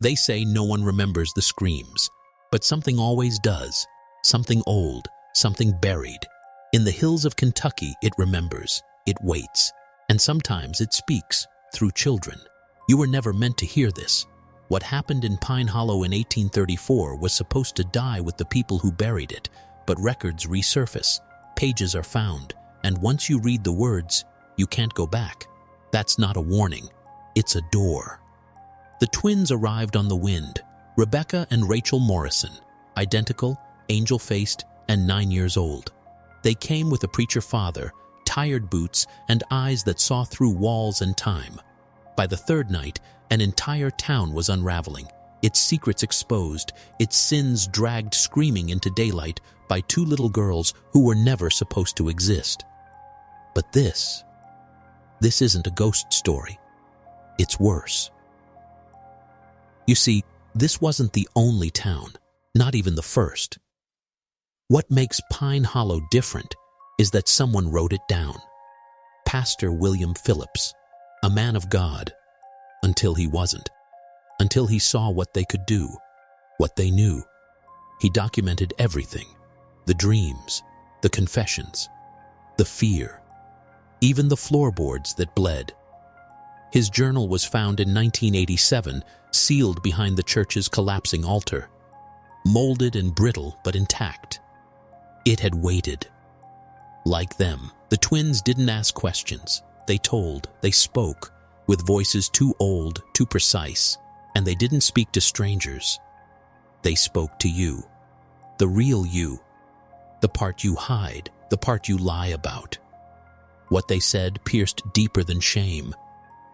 They say no one remembers the screams, but something always does. Something old, something buried. In the hills of Kentucky, it remembers, it waits, and sometimes it speaks through children. You were never meant to hear this. What happened in Pine Hollow in 1834 was supposed to die with the people who buried it, but records resurface, pages are found, and once you read the words, you can't go back. That's not a warning, it's a door. The twins arrived on the wind, Rebecca and Rachel Morrison, identical, angel-faced, and 9 years old. They came with a preacher father, tired boots, and eyes that saw through walls and time. By the third night, an entire town was unraveling, its secrets exposed, its sins dragged screaming into daylight by two little girls who were never supposed to exist. But this isn't a ghost story. It's worse. You see, this wasn't the only town, not even the first. What makes Pine Hollow different is that someone wrote it down. Pastor William Phillips, a man of God, until he wasn't, until he saw what they could do, what they knew. He documented everything, the dreams, the confessions, the fear, even the floorboards that bled. His journal was found in 1987, sealed behind the church's collapsing altar, molded and brittle but intact. It had waited. Like them, the twins didn't ask questions. They told, they spoke, with voices too old, too precise, and they didn't speak to strangers. They spoke to you, the real you, the part you hide, the part you lie about. What they said pierced deeper than shame.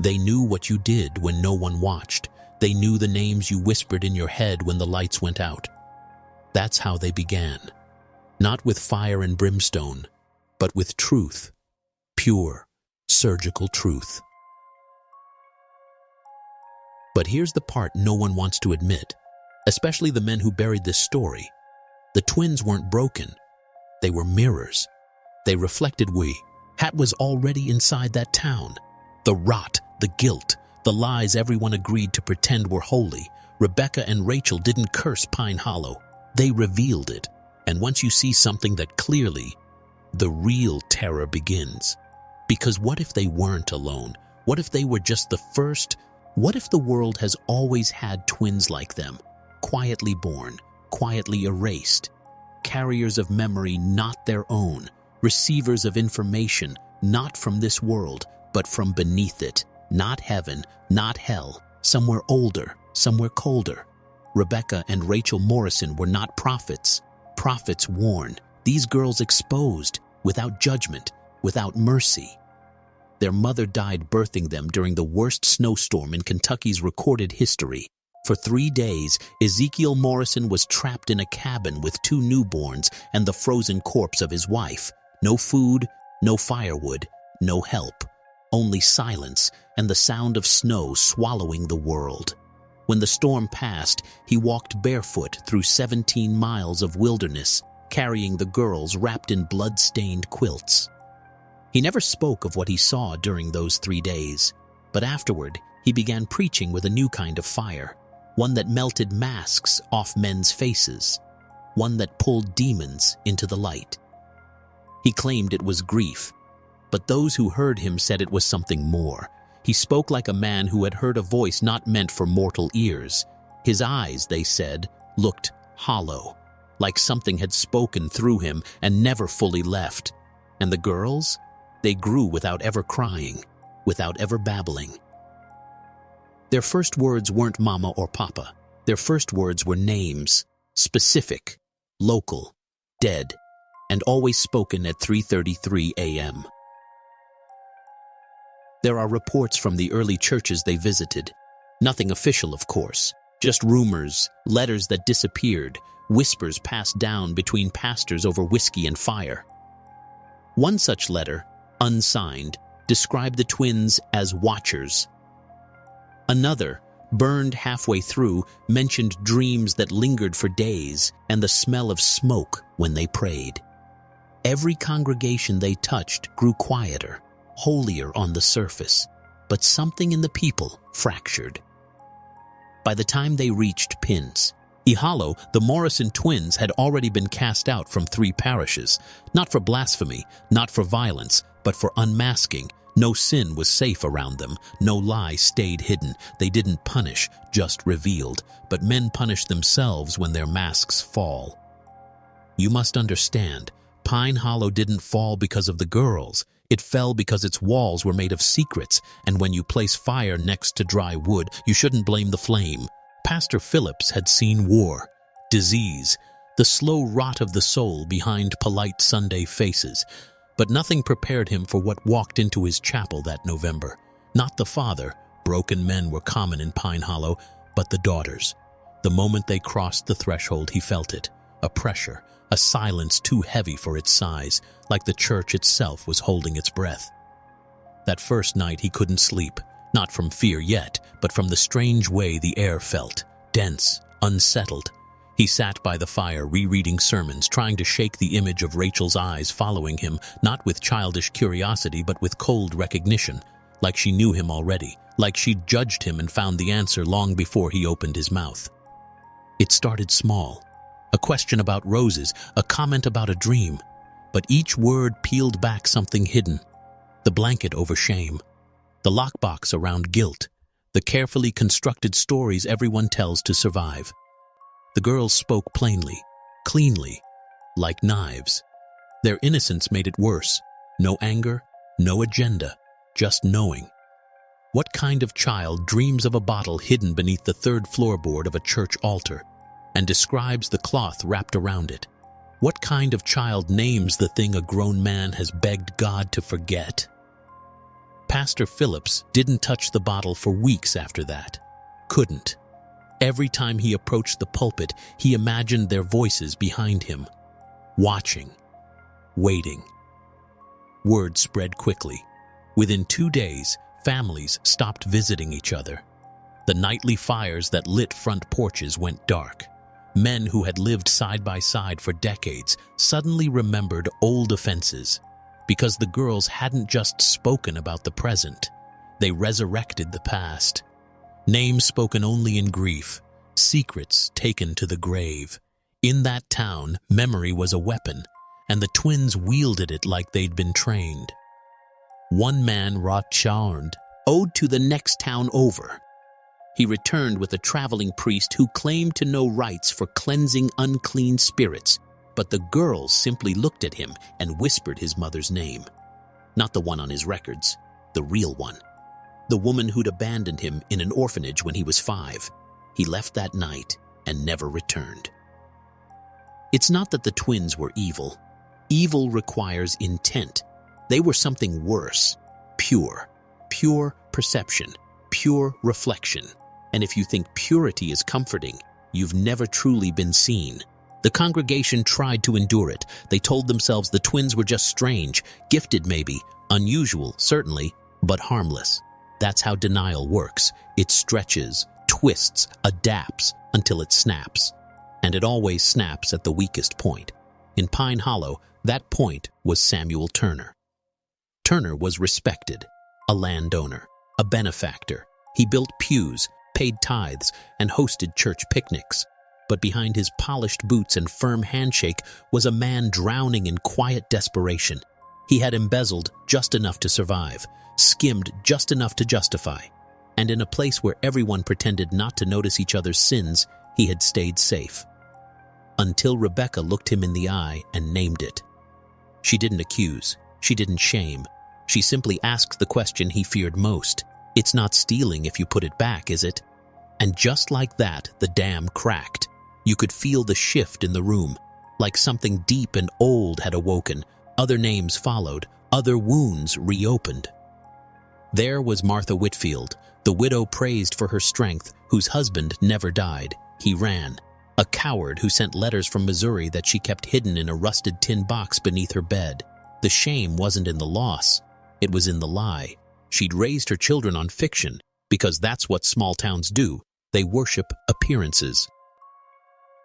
They knew what you did when no one watched. They knew the names you whispered in your head when the lights went out. That's how they began. Not with fire and brimstone, but with truth. Pure, surgical truth. But here's the part no one wants to admit, especially the men who buried this story. The twins weren't broken. They were mirrors. They reflected what was already inside that town. The rot, the guilt, the lies everyone agreed to pretend were holy. Rebecca and Rachel didn't curse Pine Hollow. They revealed it. And once you see something that clearly, the real terror begins. Because what if they weren't alone? What if they were just the first? What if the world has always had twins like them, quietly born, quietly erased, carriers of memory not their own, receivers of information not from this world, but from beneath it, not heaven, not hell, somewhere older, somewhere colder. Rebecca and Rachel Morrison were not prophets. Prophets warned, these girls exposed, without judgment, without mercy. Their mother died birthing them during the worst snowstorm in Kentucky's recorded history. For 3 days, Ezekiel Morrison was trapped in a cabin with 2 newborns and the frozen corpse of his wife. No food, no firewood, no help. Only silence and the sound of snow swallowing the world. When the storm passed, he walked barefoot through 17 miles of wilderness, carrying the girls wrapped in blood-stained quilts. He never spoke of what he saw during those 3 days, but afterward he began preaching with a new kind of fire, one that melted masks off men's faces, one that pulled demons into the light. He claimed it was grief, but those who heard him said it was something more. He spoke like a man who had heard a voice not meant for mortal ears. His eyes, they said, looked hollow, like something had spoken through him and never fully left. And the girls? They grew without ever crying, without ever babbling. Their first words weren't mama or papa. Their first words were names, specific, local, dead, and always spoken at 3:33 a.m. There are reports from the early churches they visited. Nothing official, of course. Just rumors, letters that disappeared, whispers passed down between pastors over whiskey and fire. One such letter, unsigned, described the twins as watchers. Another, burned halfway through, mentioned dreams that lingered for days and the smell of smoke when they prayed. Every congregation they touched grew quieter, holier on the surface, but something in the people fractured. By the time they reached Pins Ihalo, the Morrison twins had already been cast out from 3 parishes, not for blasphemy, not for violence, but for unmasking. No sin was safe around them, no lie stayed hidden. They didn't punish, just revealed, but men punish themselves when their masks fall. You must understand, Pine Hollow didn't fall because of the girls. It fell because its walls were made of secrets, and when you place fire next to dry wood, you shouldn't blame the flame. Pastor Phillips had seen war, disease, the slow rot of the soul behind polite Sunday faces, but nothing prepared him for what walked into his chapel that November. Not the father, broken men were common in Pine Hollow, but the daughters. The moment they crossed the threshold, he felt it, a pressure, a silence too heavy for its size, like the church itself was holding its breath. That first night he couldn't sleep, not from fear yet, but from the strange way the air felt, dense, unsettled. He sat by the fire rereading sermons, trying to shake the image of Rachel's eyes following him, not with childish curiosity but with cold recognition, like she knew him already, like she'd judged him and found the answer long before he opened his mouth. It started small. A question about roses, a comment about a dream, but each word peeled back something hidden. The blanket over shame, the lockbox around guilt, the carefully constructed stories everyone tells to survive. The girls spoke plainly, cleanly, like knives. Their innocence made it worse. No anger, no agenda, just knowing. What kind of child dreams of a bottle hidden beneath the 3rd floorboard of a church altar and describes the cloth wrapped around it? What kind of child names the thing a grown man has begged God to forget? Pastor Phillips didn't touch the bottle for weeks after that. Couldn't. Every time he approached the pulpit, he imagined their voices behind him, watching, waiting. Word spread quickly. Within 2 days, families stopped visiting each other. The nightly fires that lit front porches went dark. Men who had lived side by side for decades suddenly remembered old offenses, because the girls hadn't just spoken about the present. They resurrected the past. Names spoken only in grief, secrets taken to the grave. In that town, memory was a weapon, and the twins wielded it like they'd been trained. One man, Rothschild, owed to the next town over. He returned with a traveling priest who claimed to know rites for cleansing unclean spirits, but the girls simply looked at him and whispered his mother's name. Not the one on his records, the real one. The woman who'd abandoned him in an orphanage when he was 5. He left that night and never returned. It's not that the twins were evil. Evil requires intent. They were something worse. Pure perception, pure reflection. And if you think purity is comforting, you've never truly been seen. The congregation tried to endure it. They told themselves the twins were just strange, gifted maybe, unusual certainly, but harmless. That's how denial works. It stretches, twists, adapts until it snaps. And it always snaps at the weakest point. In Pine Hollow, that point was Samuel Turner. Turner was respected, a landowner, a benefactor. He built pews, paid tithes, and hosted church picnics. But behind his polished boots and firm handshake was a man drowning in quiet desperation. He had embezzled just enough to survive, skimmed just enough to justify, and in a place where everyone pretended not to notice each other's sins, he had stayed safe. Until Rebecca looked him in the eye and named it. She didn't accuse, she didn't shame. She simply asked the question he feared most. It's not stealing if you put it back, is it? And just like that, the dam cracked. You could feel the shift in the room, like something deep and old had awoken. Other names followed, other wounds reopened. There was Martha Whitfield, the widow praised for her strength, whose husband never died. He ran. A coward who sent letters from Missouri that she kept hidden in a rusted tin box beneath her bed. The shame wasn't in the loss. It was in the lie. She'd raised her children on fiction, because that's what small towns do. They worship appearances.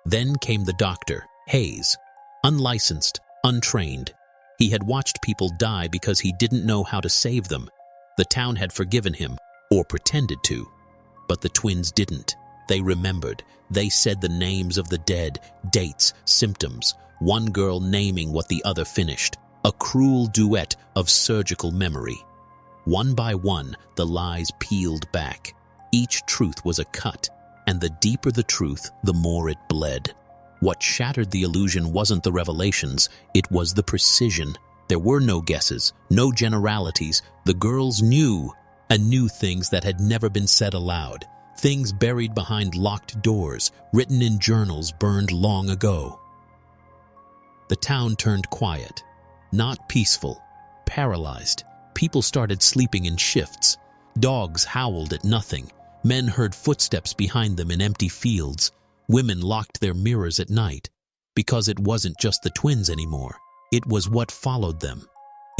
Then came the doctor, Hayes. Unlicensed, untrained. He had watched people die because he didn't know how to save them. The town had forgiven him, or pretended to. But the twins didn't. They remembered. They said the names of the dead, dates, symptoms, one girl naming what the other finished. A cruel duet of surgical memory. One by one, the lies peeled back. Each truth was a cut, and the deeper the truth, the more it bled. What shattered the illusion wasn't the revelations, it was the precision. There were no guesses, no generalities. The girls knew, and knew things that had never been said aloud. Things buried behind locked doors, written in journals burned long ago. The town turned quiet. Not peaceful, paralyzed. People started sleeping in shifts. Dogs howled at nothing. Men heard footsteps behind them in empty fields. Women locked their mirrors at night. Because it wasn't just the twins anymore. It was what followed them.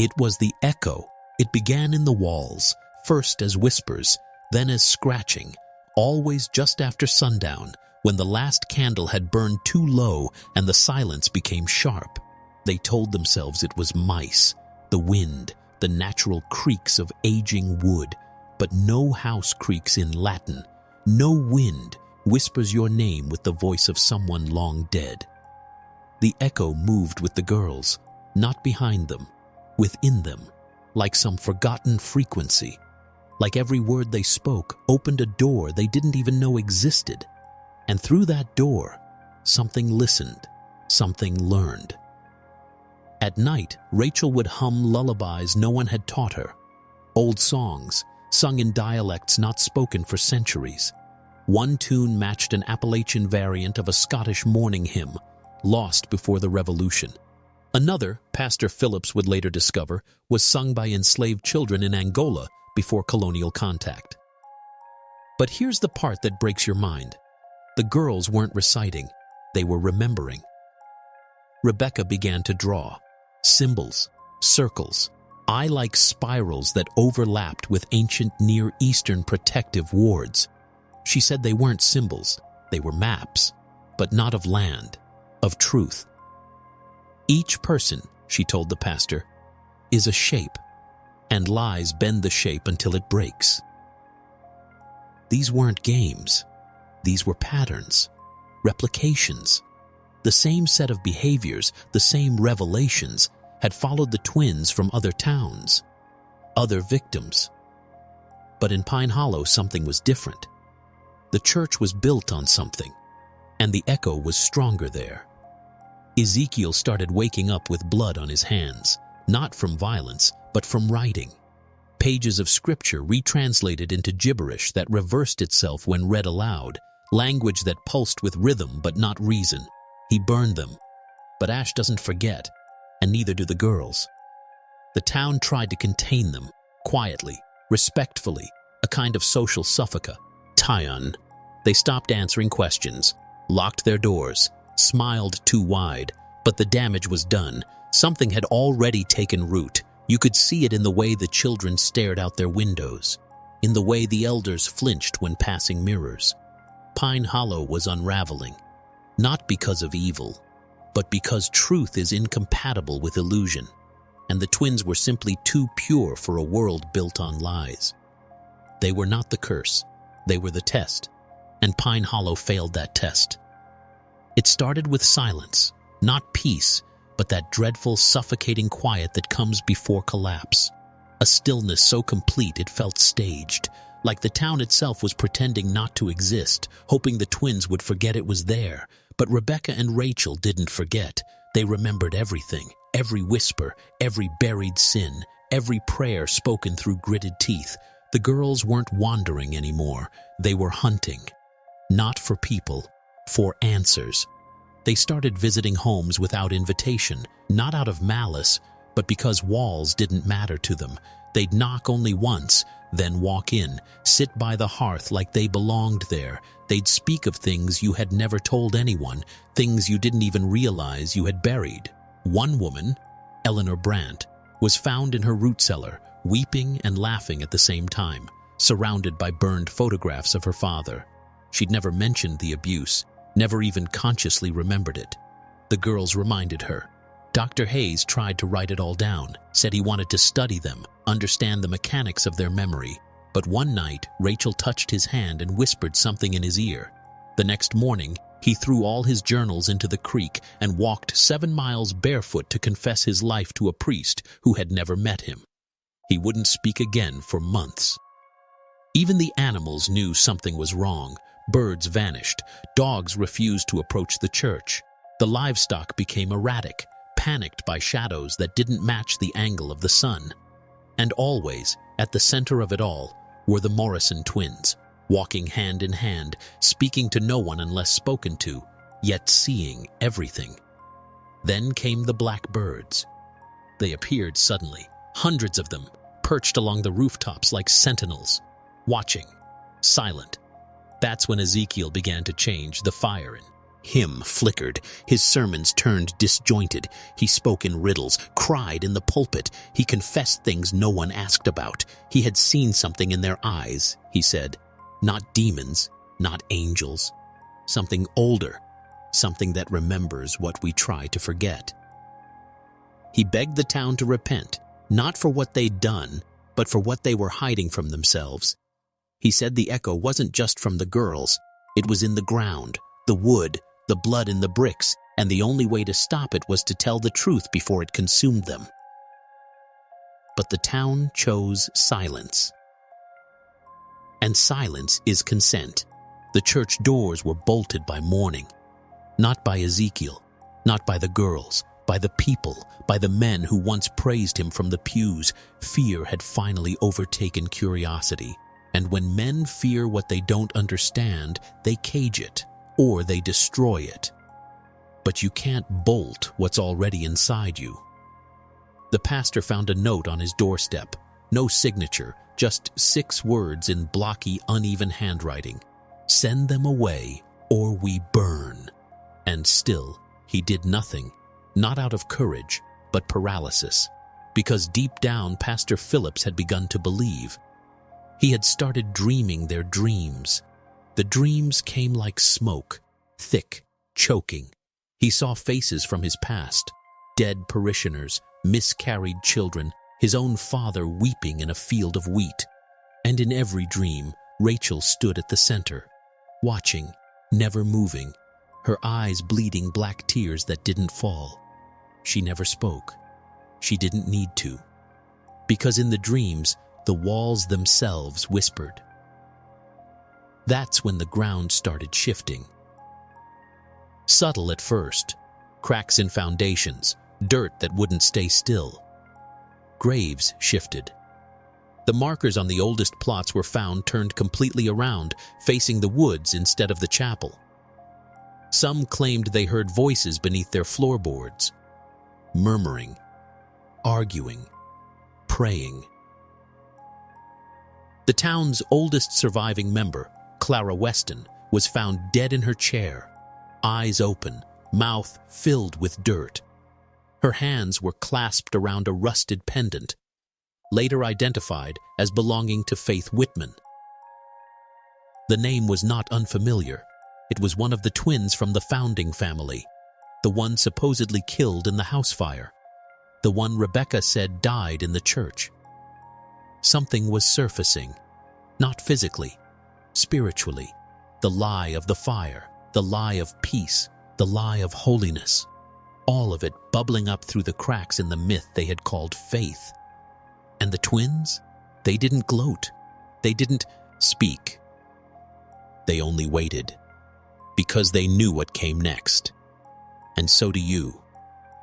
It was the echo. It began in the walls, first as whispers, then as scratching, always just after sundown, when the last candle had burned too low and the silence became sharp. They told themselves it was mice, the wind, the natural creaks of aging wood. But no house creaks in Latin. No wind whispers your name with the voice of someone long dead. The echo moved with the girls, not behind them, within them, like some forgotten frequency. Like every word they spoke opened a door they didn't even know existed. And through that door, something listened, something learned. At night, Rachel would hum lullabies no one had taught her. Old songs, sung in dialects not spoken for centuries. One tune matched an Appalachian variant of a Scottish mourning hymn, lost before the Revolution. Another, Pastor Phillips would later discover, was sung by enslaved children in Angola before colonial contact. But here's the part that breaks your mind. The girls weren't reciting, they were remembering. Rebecca began to draw. Symbols, circles, eye-like spirals that overlapped with ancient Near Eastern protective wards. She said they weren't symbols, they were maps, but not of land, of truth. Each person, she told the pastor, is a shape, and lies bend the shape until it breaks. These weren't games. These were patterns, replications. The same set of behaviors, the same revelations, had followed the twins from other towns, other victims. But in Pine Hollow, something was different. The church was built on something, and the echo was stronger there. Ezekiel started waking up with blood on his hands, not from violence, but from writing. Pages of scripture retranslated into gibberish that reversed itself when read aloud, language that pulsed with rhythm but not reason. He burned them. But ash doesn't forget, and neither do the girls. The town tried to contain them, quietly, respectfully, a kind of social suffocate. Tyon. They stopped answering questions, locked their doors, smiled too wide, but the damage was done. Something had already taken root. You could see it in the way the children stared out their windows, in the way the elders flinched when passing mirrors. Pine Hollow was unraveling. Not because of evil, but because truth is incompatible with illusion, and the twins were simply too pure for a world built on lies. They were not the curse, they were the test, and Pine Hollow failed that test. It started with silence, not peace, but that dreadful, suffocating quiet that comes before collapse. A stillness so complete it felt staged, like the town itself was pretending not to exist, hoping the twins would forget it was there. But Rebecca and Rachel didn't forget. They remembered everything, every whisper, every buried sin, every prayer spoken through gritted teeth. The girls weren't wandering anymore. They were hunting. Not for people, for answers. They started visiting homes without invitation, not out of malice, but because walls didn't matter to them. They'd knock only once, then walk in, sit by the hearth like they belonged there. They'd speak of things you had never told anyone, things you didn't even realize you had buried. One woman, Eleanor Brandt, was found in her root cellar, weeping and laughing at the same time, surrounded by burned photographs of her father. She'd never mentioned the abuse, never even consciously remembered it. The girls reminded her. Dr. Hayes tried to write it all down, said he wanted to study them, understand the mechanics of their memory. But one night, Rachel touched his hand and whispered something in his ear. The next morning, he threw all his journals into the creek and walked 7 miles barefoot to confess his life to a priest who had never met him. He wouldn't speak again for months. Even the animals knew something was wrong. Birds vanished. Dogs refused to approach the church. The livestock became erratic, panicked by shadows that didn't match the angle of the sun. And always, at the center of it all, were the Morrison twins, walking hand in hand, speaking to no one unless spoken to, yet seeing everything. Then came the black birds. They appeared suddenly, hundreds of them, perched along the rooftops like sentinels, watching, silent. That's when Ezekiel began to change. The fire in him flickered. His sermons turned disjointed. He spoke in riddles, cried in the pulpit. He confessed things no one asked about. He had seen something in their eyes, he said. Not demons, not angels. Something older, something that remembers what we try to forget. He begged the town to repent, not for what they'd done, but for what they were hiding from themselves. He said the echo wasn't just from the girls. It was in the ground, the wood, the blood in the bricks, and the only way to stop it was to tell the truth before it consumed them. But the town chose silence. And silence is consent. The church doors were bolted by mourning. Not by Ezekiel, not by the girls, by the people, by the men who once praised him from the pews. Fear had finally overtaken curiosity. And when men fear what they don't understand, they cage it, or they destroy it. But you can't bolt what's already inside you. The pastor found a note on his doorstep. No signature, just 6 words in blocky, uneven handwriting. Send them away, or we burn. And still, he did nothing, not out of courage, but paralysis. Because deep down, Pastor Phillips had begun to believe. He had started dreaming their dreams. The dreams came like smoke, thick, choking. He saw faces from his past, dead parishioners, miscarried children, his own father weeping in a field of wheat. And in every dream, Rachel stood at the center, watching, never moving, her eyes bleeding black tears that didn't fall. She never spoke. She didn't need to. Because in the dreams, the walls themselves whispered. That's when the ground started shifting. Subtle at first, cracks in foundations, dirt that wouldn't stay still. Graves shifted. The markers on the oldest plots were found turned completely around, facing the woods instead of the chapel. Some claimed they heard voices beneath their floorboards, murmuring, arguing, praying. The town's oldest surviving member, Clara Weston, was found dead in her chair, eyes open, mouth filled with dirt. Her hands were clasped around a rusted pendant, later identified as belonging to Faith Whitman. The name was not unfamiliar. It was one of the twins from the founding family, the one supposedly killed in the house fire, the one Rebecca said died in the church. Something was surfacing, not physically, spiritually. The lie of the fire, the lie of peace, the lie of holiness. All of it bubbling up through the cracks in the myth they had called faith. And the twins? They didn't gloat. They didn't speak. They only waited. Because they knew what came next. And so do you.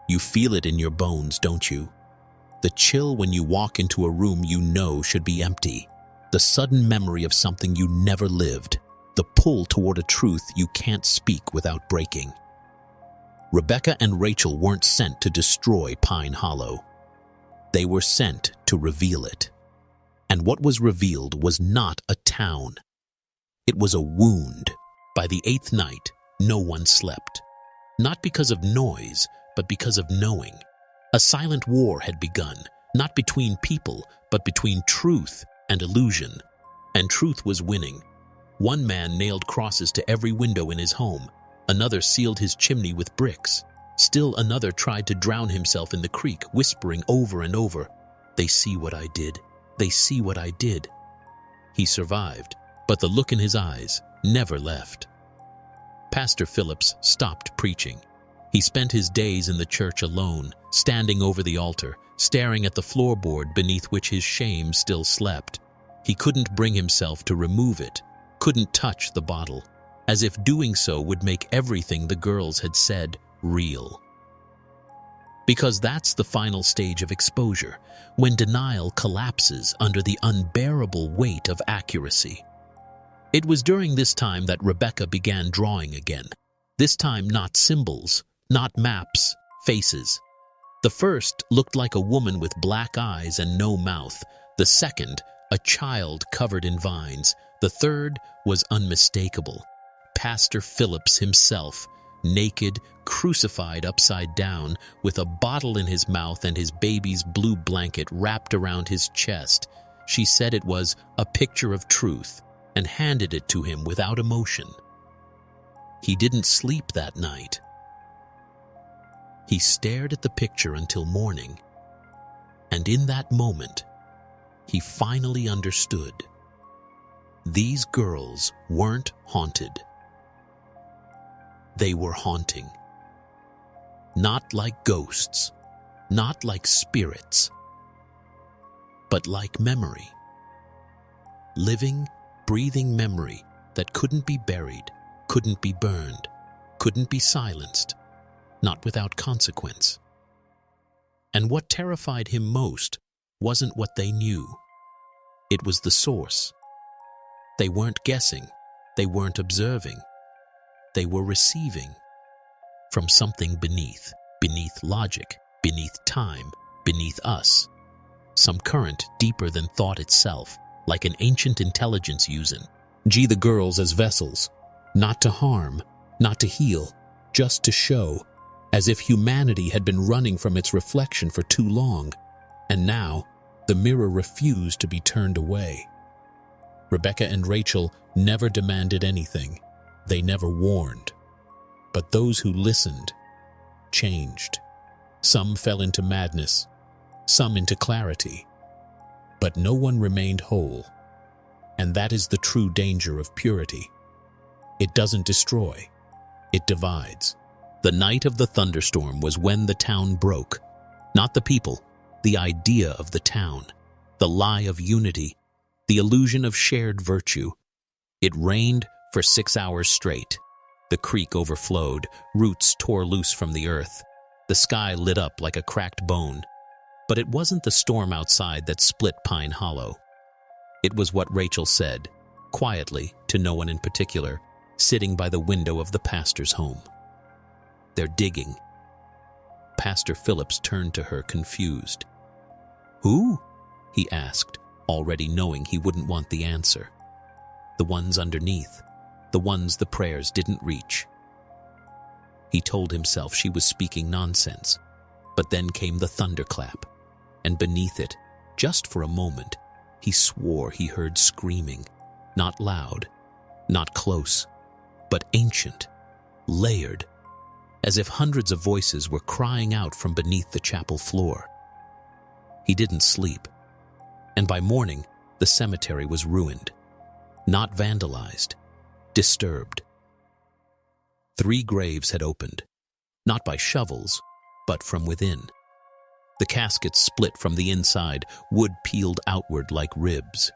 You feel it in your bones, don't you? The chill when you walk into a room you know should be empty. The sudden memory of something you never lived. The pull toward a truth you can't speak without breaking. Rebecca and Rachel weren't sent to destroy Pine Hollow. They were sent to reveal it. And what was revealed was not a town. It was a wound. By the 8th night, no one slept. Not because of noise, but because of knowing. A silent war had begun, not between people, but between truth and illusion. And truth was winning. One man nailed crosses to every window in his home. Another sealed his chimney with bricks. Still another tried to drown himself in the creek, whispering over and over, "They see what I did. They see what I did." He survived, but the look in his eyes never left. Pastor Phillips stopped preaching. He spent his days in the church alone, standing over the altar, staring at the floorboard beneath which his shame still slept. He couldn't bring himself to remove it, couldn't touch the bottle, as if doing so would make everything the girls had said real. Because that's the final stage of exposure, when denial collapses under the unbearable weight of accuracy. It was during this time that Rebecca began drawing again. This time not symbols, not maps, faces. The first looked like a woman with black eyes and no mouth. The second, a child covered in vines. The third was unmistakable. Pastor Phillips himself, naked, crucified upside down, with a bottle in his mouth and his baby's blue blanket wrapped around his chest. She said it was a picture of truth and handed it to him without emotion. He didn't sleep that night. He stared at the picture until morning, and in that moment, he finally understood. These girls weren't haunted. They were haunting. Not like ghosts, not like spirits, but like memory. Living, breathing memory that couldn't be buried, couldn't be burned, couldn't be silenced, not without consequence. And what terrified him most wasn't what they knew. It was the source. They weren't guessing. They weren't observing. They were receiving from something beneath logic, beneath time, beneath us. Some current deeper than thought itself, like an ancient intelligence using the girls as vessels, not to harm, not to heal, just to show, as if humanity had been running from its reflection for too long, and now the mirror refused to be turned away. Rebecca and Rachel never demanded anything. They never warned. But those who listened changed. Some fell into madness, some into clarity. But no one remained whole. And that is the true danger of purity. It doesn't destroy, it divides. The night of the thunderstorm was when the town broke. Not the people, the idea of the town, the lie of unity, the illusion of shared virtue. It rained for 6 hours straight. The creek overflowed, roots tore loose from the earth. The sky lit up like a cracked bone. But it wasn't the storm outside that split Pine Hollow. It was what Rachel said, quietly, to no one in particular, sitting by the window of the pastor's home. "They're digging." Pastor Phillips turned to her, confused. "Who?" he asked, already knowing he wouldn't want the answer. "The ones underneath, the ones the prayers didn't reach." He told himself she was speaking nonsense, but then came the thunderclap, and beneath it, just for a moment, he swore he heard screaming, not loud, not close, but ancient, layered, as if hundreds of voices were crying out from beneath the chapel floor. He didn't sleep, and by morning, the cemetery was ruined, not vandalized, disturbed. 3 graves had opened, not by shovels, but from within. The caskets split from the inside, wood peeled outward like ribs.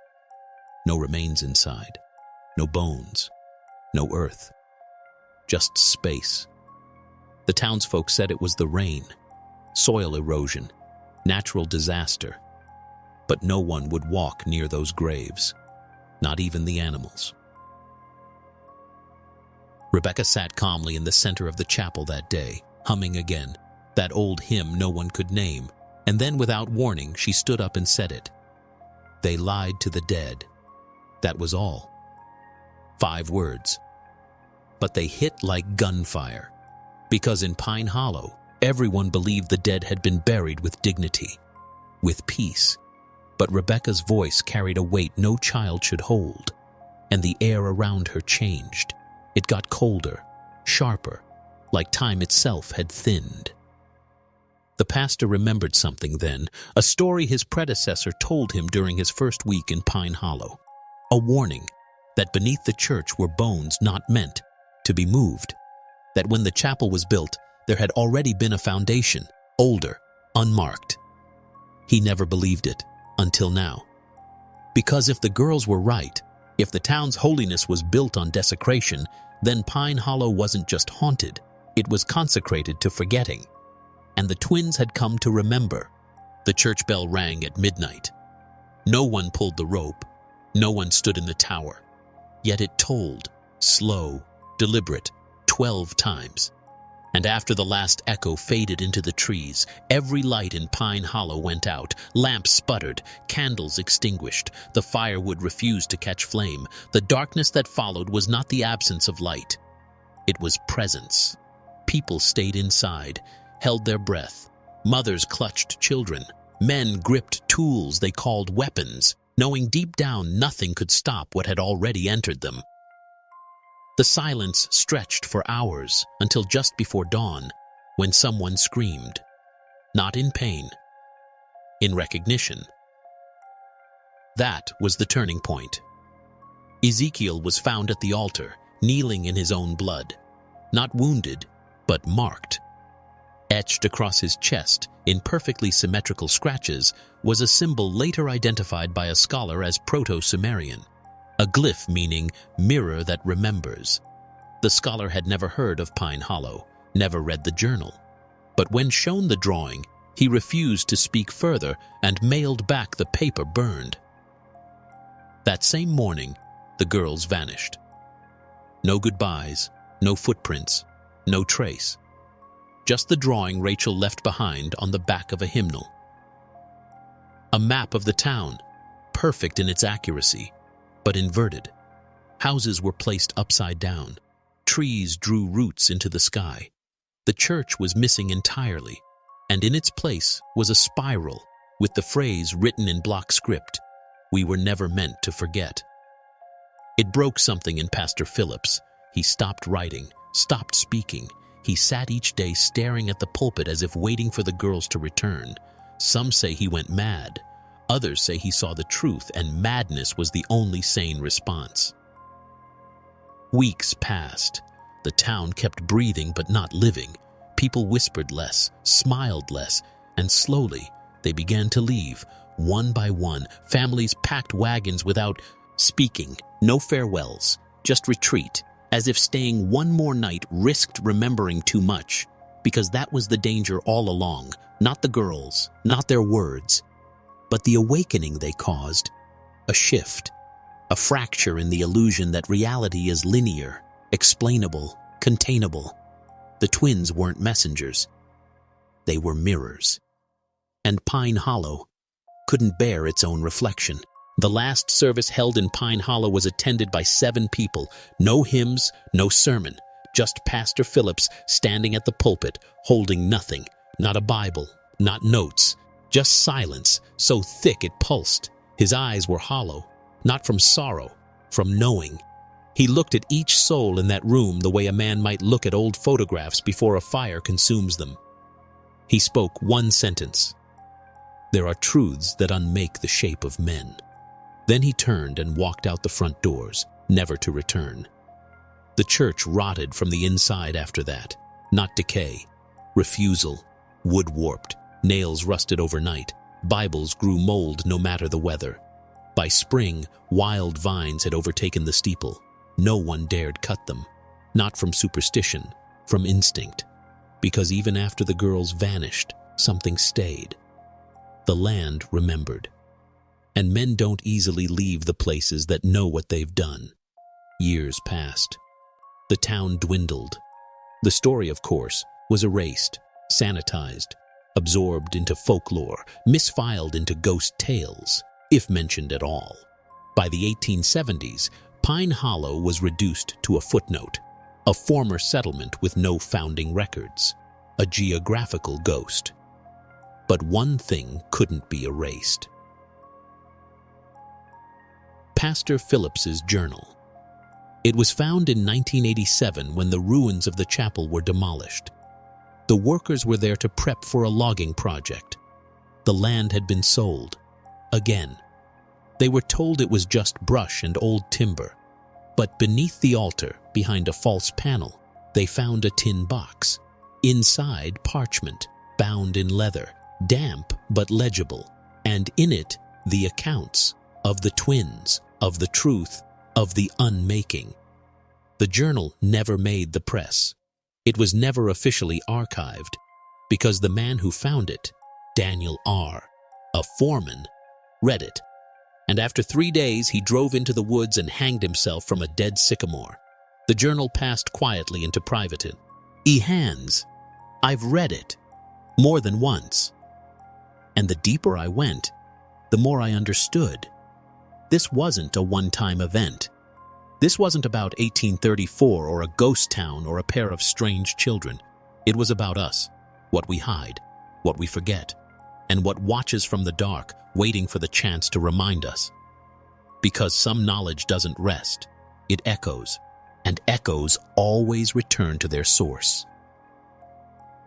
No remains inside, no bones, no earth, just space. The townsfolk said it was the rain, soil erosion, natural disaster. But no one would walk near those graves, not even the animals. Rebecca sat calmly in the center of the chapel that day, humming again, that old hymn no one could name, and then without warning she stood up and said it. They lied to the dead. That was all. 5 words. But they hit like gunfire, because in Pine Hollow, everyone believed the dead had been buried with dignity, with peace. But Rebecca's voice carried a weight no child should hold, and the air around her changed. It got colder, sharper, like time itself had thinned. The pastor remembered something then, a story his predecessor told him during his first week in Pine Hollow. A warning that beneath the church were bones not meant to be moved. That when the chapel was built, there had already been a foundation, older, unmarked. He never believed it, until now. Because if the girls were right, if the town's holiness was built on desecration, then Pine Hollow wasn't just haunted, it was consecrated to forgetting. And the twins had come to remember. The church bell rang at midnight. No one pulled the rope. No one stood in the tower. Yet it tolled, slow, deliberate, 12 times. And after the last echo faded into the trees, every light in Pine Hollow went out. Lamps sputtered, candles extinguished. The firewood refused to catch flame. The darkness that followed was not the absence of light. It was presence. People stayed inside, held their breath. Mothers clutched children. Men gripped tools they called weapons, knowing deep down nothing could stop what had already entered them. The silence stretched for hours until just before dawn, when someone screamed. Not in pain, in recognition. That was the turning point. Ezekiel was found at the altar, kneeling in his own blood. Not wounded, but marked. Etched across his chest, in perfectly symmetrical scratches, was a symbol later identified by a scholar as Proto-Sumerian. A glyph meaning mirror that remembers. The scholar had never heard of Pine Hollow, never read the journal. But when shown the drawing, he refused to speak further and mailed back the paper burned. That same morning, the girls vanished. No goodbyes, no footprints, no trace. Just the drawing Rachel left behind on the back of a hymnal. A map of the town, perfect in its accuracy, but inverted. Houses were placed upside down. Trees drew roots into the sky. The church was missing entirely, and in its place was a spiral with the phrase written in block script, "We were never meant to forget." It broke something in Pastor Phillips. He stopped writing, stopped speaking. He sat each day staring at the pulpit as if waiting for the girls to return. Some say he went mad. Others say he saw the truth, and madness was the only sane response. Weeks passed. The town kept breathing but not living. People whispered less, smiled less, and slowly they began to leave. One by one, families packed wagons without speaking. No farewells, just retreat, as if staying one more night risked remembering too much. Because that was the danger all along. Not the girls, not their words, but the awakening they caused. A shift, a fracture in the illusion that reality is linear, explainable, containable. The twins weren't messengers. They were mirrors. And Pine Hollow couldn't bear its own reflection. The last service held in Pine Hollow was attended by 7 people. No hymns, no sermon, just Pastor Phillips standing at the pulpit, holding nothing, not a Bible, not notes, just silence, so thick it pulsed. His eyes were hollow, not from sorrow, from knowing. He looked at each soul in that room the way a man might look at old photographs before a fire consumes them. He spoke one sentence. There are truths that unmake the shape of men. Then he turned and walked out the front doors, never to return. The church rotted from the inside after that. Not decay, refusal, wood warped, nails rusted overnight, Bibles grew mold no matter the weather. By spring, wild vines had overtaken the steeple. No one dared cut them, not from superstition, from instinct. Because even after the girls vanished, something stayed. The land remembered. And men don't easily leave the places that know what they've done. Years passed. The town dwindled. The story, of course, was erased, sanitized, absorbed into folklore, misfiled into ghost tales, if mentioned at all. By the 1870s, Pine Hollow was reduced to a footnote, a former settlement with no founding records, a geographical ghost. But one thing couldn't be erased. Pastor Phillips's journal. It was found in 1987 when the ruins of the chapel were demolished. The workers were there to prep for a logging project. The land had been sold. Again. They were told it was just brush and old timber. But beneath the altar, behind a false panel, they found a tin box. Inside, parchment, bound in leather, damp but legible, and in it, the accounts of the twins, of the truth, of the unmaking. The journal never made the press. It was never officially archived, because the man who found it, Daniel R., a foreman, read it. And after 3 days, he drove into the woods and hanged himself from a dead sycamore. The journal passed quietly into private. Hands, I've read it more than once. And the deeper I went, the more I understood. This wasn't a one-time event. This wasn't about 1834 or a ghost town or a pair of strange children. It was about us, what we hide, what we forget, and what watches from the dark, waiting for the chance to remind us. Because some knowledge doesn't rest, it echoes, and echoes always return to their source.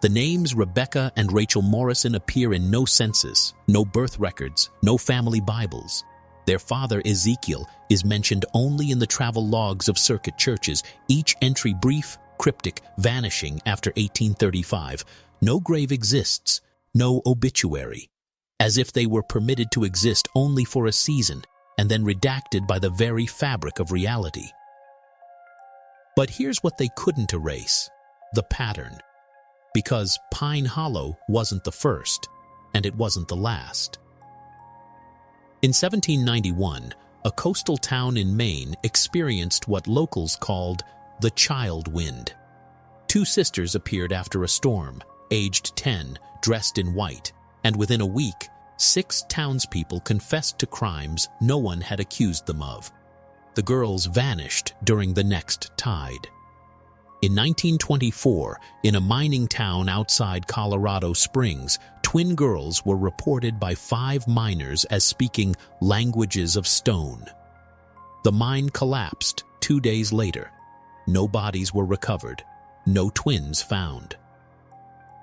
The names Rebecca and Rachel Morrison appear in no census, no birth records, no family Bibles. Their father, Ezekiel, is mentioned only in the travel logs of circuit churches, each entry brief, cryptic, vanishing after 1835. No grave exists, no obituary, as if they were permitted to exist only for a season and then redacted by the very fabric of reality. But here's what they couldn't erase: the pattern. Because Pine Hollow wasn't the first, and it wasn't the last. In 1791, a coastal town in Maine experienced what locals called the child wind. 2 sisters appeared after a storm, aged 10, dressed in white, and within a week, 6 townspeople confessed to crimes no one had accused them of. The girls vanished during the next tide. In 1924, in a mining town outside Colorado Springs, twin girls were reported by 5 miners as speaking languages of stone. The mine collapsed 2 days later. No bodies were recovered, no twins found.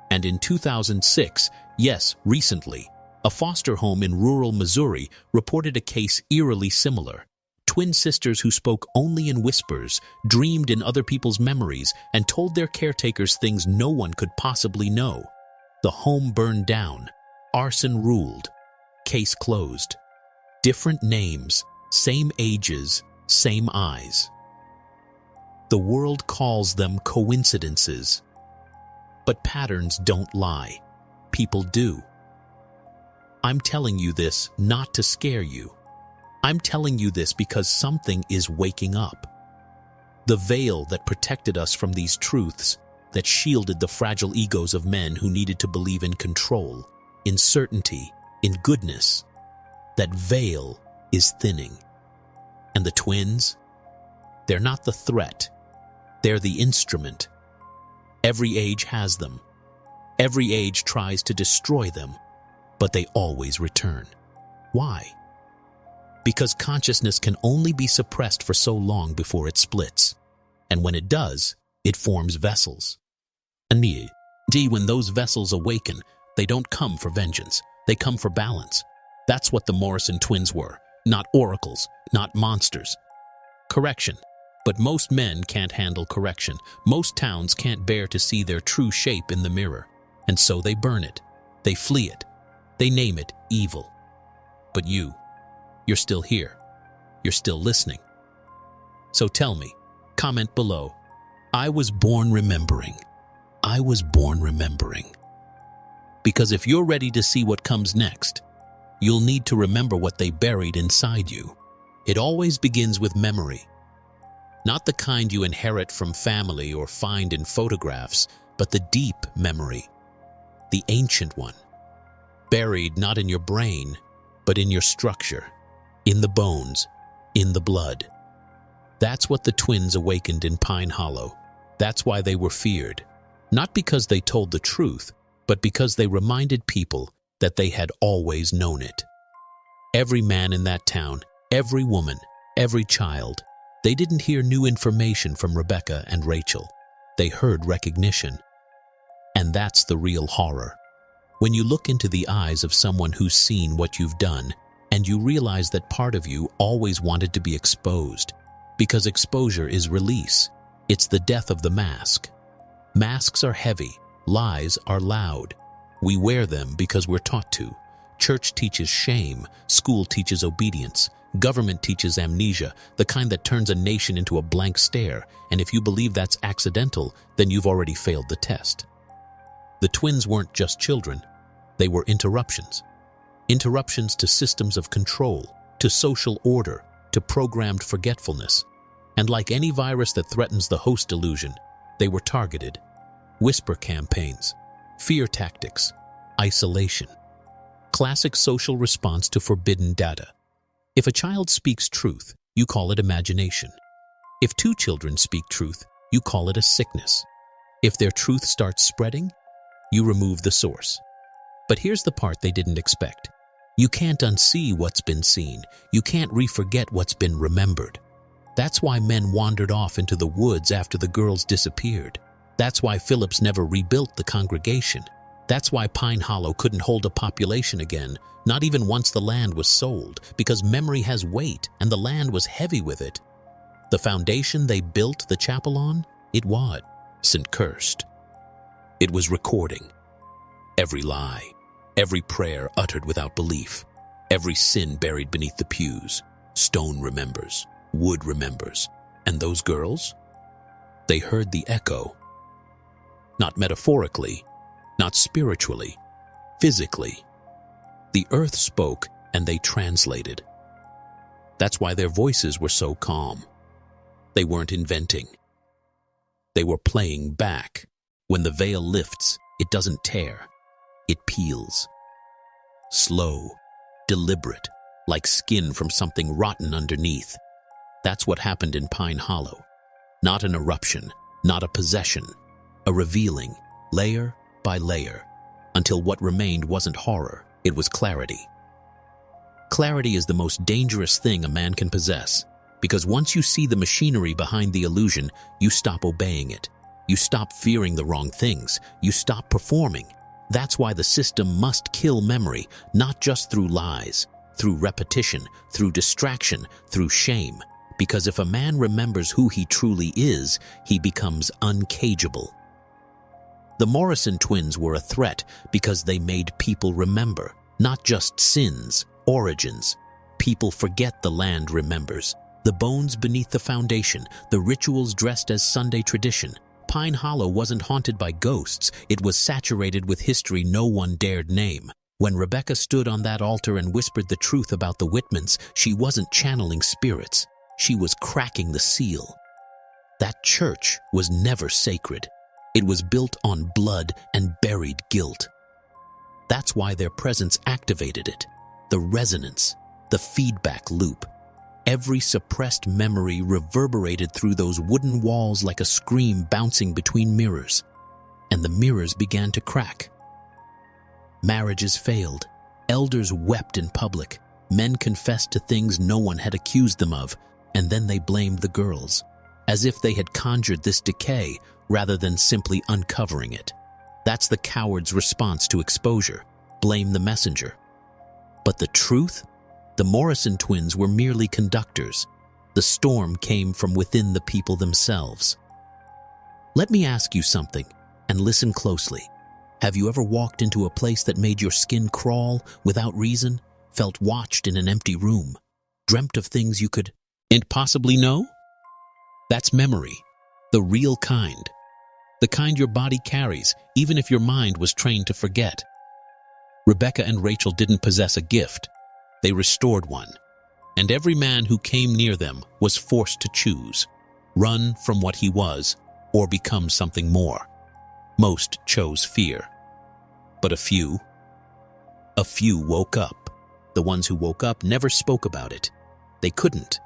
And in 2006, yes, recently, a foster home in rural Missouri reported a case eerily similar. Twin sisters who spoke only in whispers, dreamed in other people's memories, and told their caretakers things no one could possibly know. The home burned down. Arson ruled. Case closed. Different names, same ages, same eyes. The world calls them coincidences. But patterns don't lie. People do. I'm telling you this not to scare you. I'm telling you this because something is waking up. The veil that protected us from these truths, that shielded the fragile egos of men who needed to believe in control, in certainty, in goodness, that veil is thinning. And the twins? They're not the threat. They're the instrument. Every age has them. Every age tries to destroy them, but they always return. Why? Because consciousness can only be suppressed for so long before it splits. And when it does, it forms vessels. And when those vessels awaken, they don't come for vengeance. They come for balance. That's what the Morrison twins were. Not oracles, not monsters. Correction. But most men can't handle correction. Most towns can't bear to see their true shape in the mirror. And so they burn it. They flee it. They name it evil. But you're still here. You're still listening. So tell me, comment below. I was born remembering. I was born remembering. Because if you're ready to see what comes next, you'll need to remember what they buried inside you. It always begins with memory. Not the kind you inherit from family or find in photographs, but the deep memory. The ancient one. Buried not in your brain, but in your structure. In the bones, in the blood. That's what the twins awakened in Pine Hollow. That's why they were feared. Not because they told the truth, but because they reminded people that they had always known it. Every man in that town, every woman, every child, they didn't hear new information from Rebecca and Rachel. They heard recognition. And that's the real horror. When you look into the eyes of someone who's seen what you've done, and you realize that part of you always wanted to be exposed. Because exposure is release. It's the death of the mask. Masks are heavy. Lies are loud. We wear them because we're taught to. Church teaches shame. School teaches obedience. Government teaches amnesia, the kind that turns a nation into a blank stare. And if you believe that's accidental, then you've already failed the test. The twins weren't just children. They were interruptions. Interruptions to systems of control, to social order, to programmed forgetfulness. And like any virus that threatens the host illusion, they were targeted. Whisper campaigns, fear tactics, isolation. Classic social response to forbidden data. If a child speaks truth, you call it imagination. If two children speak truth, you call it a sickness. If their truth starts spreading, you remove the source. But here's the part they didn't expect. You can't unsee what's been seen. You can't re-forget what's been remembered. That's why men wandered off into the woods after the girls disappeared. That's why Phillips never rebuilt the congregation. That's why Pine Hollow couldn't hold a population again, not even once the land was sold, because memory has weight and the land was heavy with it. The foundation they built the chapel on, it wasn't cursed. It was recording. Every lie, every prayer uttered without belief, every sin buried beneath the pews. Stone remembers, wood remembers. And those girls? They heard the echo. Not metaphorically, not spiritually, physically. The earth spoke and they translated. That's why their voices were so calm. They weren't inventing. They were playing back. When the veil lifts, it doesn't tear. It peels. Slow, deliberate, like skin from something rotten underneath. That's what happened in Pine Hollow. Not an eruption, not a possession, a revealing, layer by layer, until what remained wasn't horror, it was clarity. Clarity is the most dangerous thing a man can possess, because once you see the machinery behind the illusion, you stop obeying it. You stop fearing the wrong things. You stop performing. That's why the system must kill memory, not just through lies, through repetition, through distraction, through shame. Because if a man remembers who he truly is, he becomes uncageable. The Morrison twins were a threat because they made people remember, not just sins, origins. People forget the land remembers. The bones beneath the foundation, the rituals dressed as Sunday tradition. Pine Hollow wasn't haunted by ghosts, it was saturated with history no one dared name. When Rebecca stood on that altar and whispered the truth about the Whitmans, she wasn't channeling spirits, she was cracking the seal. That church was never sacred. It was built on blood and buried guilt. That's why their presence activated it. The resonance, the feedback loop. Every suppressed memory reverberated through those wooden walls like a scream bouncing between mirrors. And the mirrors began to crack. Marriages failed. Elders wept in public. Men confessed to things no one had accused them of. And then they blamed the girls, as if they had conjured this decay rather than simply uncovering it. That's the coward's response to exposure. Blame the messenger. But the truth? The Morrison twins were merely conductors. The storm came from within the people themselves. Let me ask you something, and listen closely. Have you ever walked into a place that made your skin crawl without reason, felt watched in an empty room, dreamt of things you couldn't possibly know? That's memory, the real kind. The kind your body carries, even if your mind was trained to forget. Rebecca and Rachel didn't possess a gift. They restored one. And every man who came near them was forced to choose, run from what he was, or become something more. Most chose fear. But a few woke up. The ones who woke up never spoke about it. They couldn't.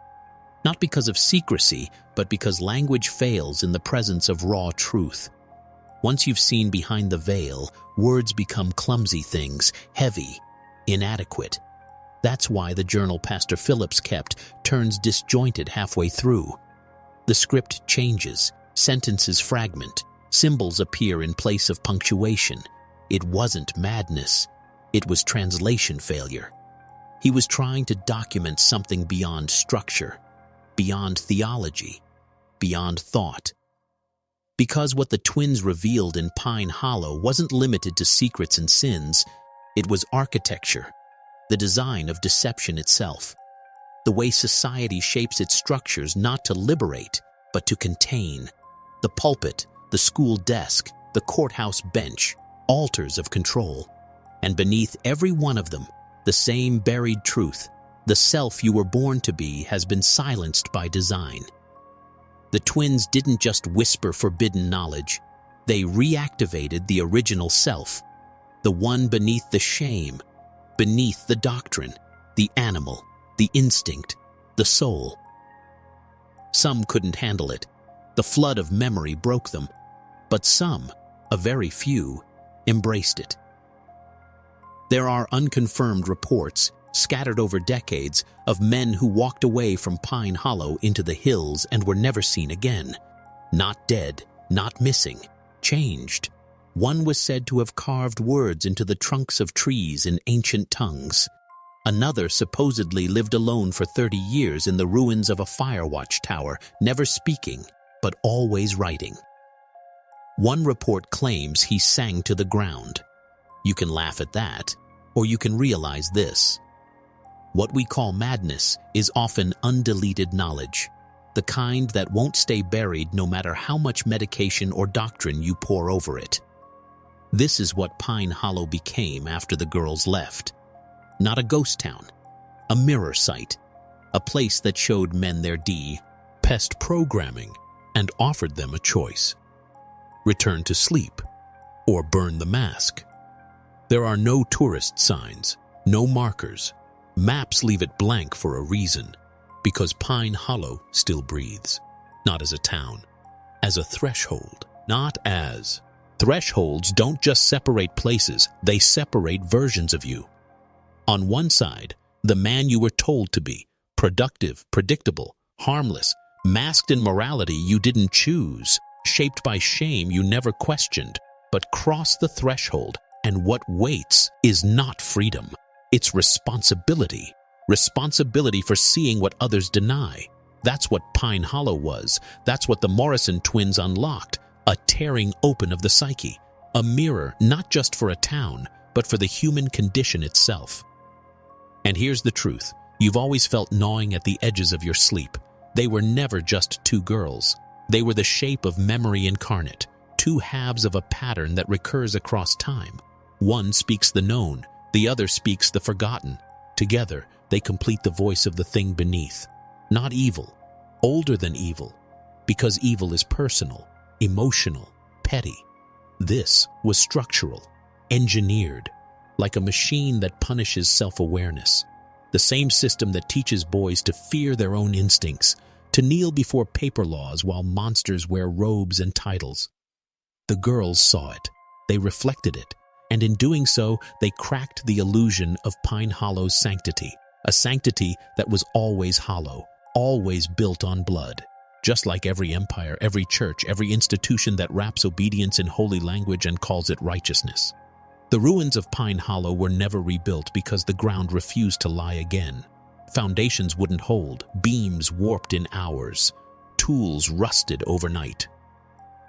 Not because of secrecy, but because language fails in the presence of raw truth. Once you've seen behind the veil, words become clumsy things, heavy, inadequate. That's why the journal Pastor Phillips kept turns disjointed halfway through. The script changes, sentences fragment, symbols appear in place of punctuation. It wasn't madness. It was translation failure. He was trying to document something beyond structure. beyond theology, beyond thought. Because what the twins revealed in Pine Hollow wasn't limited to secrets and sins, it was architecture, the design of deception itself, the way society shapes its structures not to liberate, but to contain. The pulpit, the school desk, the courthouse bench, altars of control. And beneath every one of them, the same buried truth: the self you were born to be has been silenced by design. The twins didn't just whisper forbidden knowledge, they reactivated the original self, the one beneath the shame, beneath the doctrine, the animal, the instinct, the soul. Some couldn't handle it. The flood of memory broke them. But some, a very few, embraced it. There are unconfirmed reports, scattered over decades, of men who walked away from Pine Hollow into the hills and were never seen again. Not dead, not missing, changed. One was said to have carved words into the trunks of trees in ancient tongues. Another supposedly lived alone for 30 years in the ruins of a firewatch tower, never speaking, but always writing. One report claims he sang to the ground. You can laugh at that, or you can realize this. What we call madness is often undeleted knowledge, the kind that won't stay buried no matter how much medication or doctrine you pour over it. This is what Pine Hollow became after the girls left. Not a ghost town, a mirror site, a place that showed men their pest programming and offered them a choice: return to sleep or burn the mask. There are no tourist signs, no markers. Maps leave it blank for a reason, because Pine Hollow still breathes, not as a town, as a threshold. Thresholds don't just separate places, they separate versions of you. On one side, the man you were told to be, productive, predictable, harmless, masked in morality you didn't choose, shaped by shame you never questioned, but cross the threshold, and what waits is not freedom. It's responsibility. Responsibility for seeing what others deny. That's what Pine Hollow was. That's what the Morrison twins unlocked. A tearing open of the psyche. A mirror not just for a town, but for the human condition itself. And here's the truth. You've always felt gnawing at the edges of your sleep. They were never just two girls. They were the shape of memory incarnate. Two halves of a pattern that recurs across time. One speaks the known, the other speaks the forgotten. Together, they complete the voice of the thing beneath. Not evil, older than evil, because evil is personal, emotional, petty. This was structural, engineered, like a machine that punishes self-awareness. The same system that teaches boys to fear their own instincts, to kneel before paper laws while monsters wear robes and titles. The girls saw it, they reflected it, and in doing so, they cracked the illusion of Pine Hollow's sanctity, a sanctity that was always hollow, always built on blood. Just like every empire, every church, every institution that wraps obedience in holy language and calls it righteousness. The ruins of Pine Hollow were never rebuilt because the ground refused to lie again. Foundations wouldn't hold, beams warped in hours, tools rusted overnight.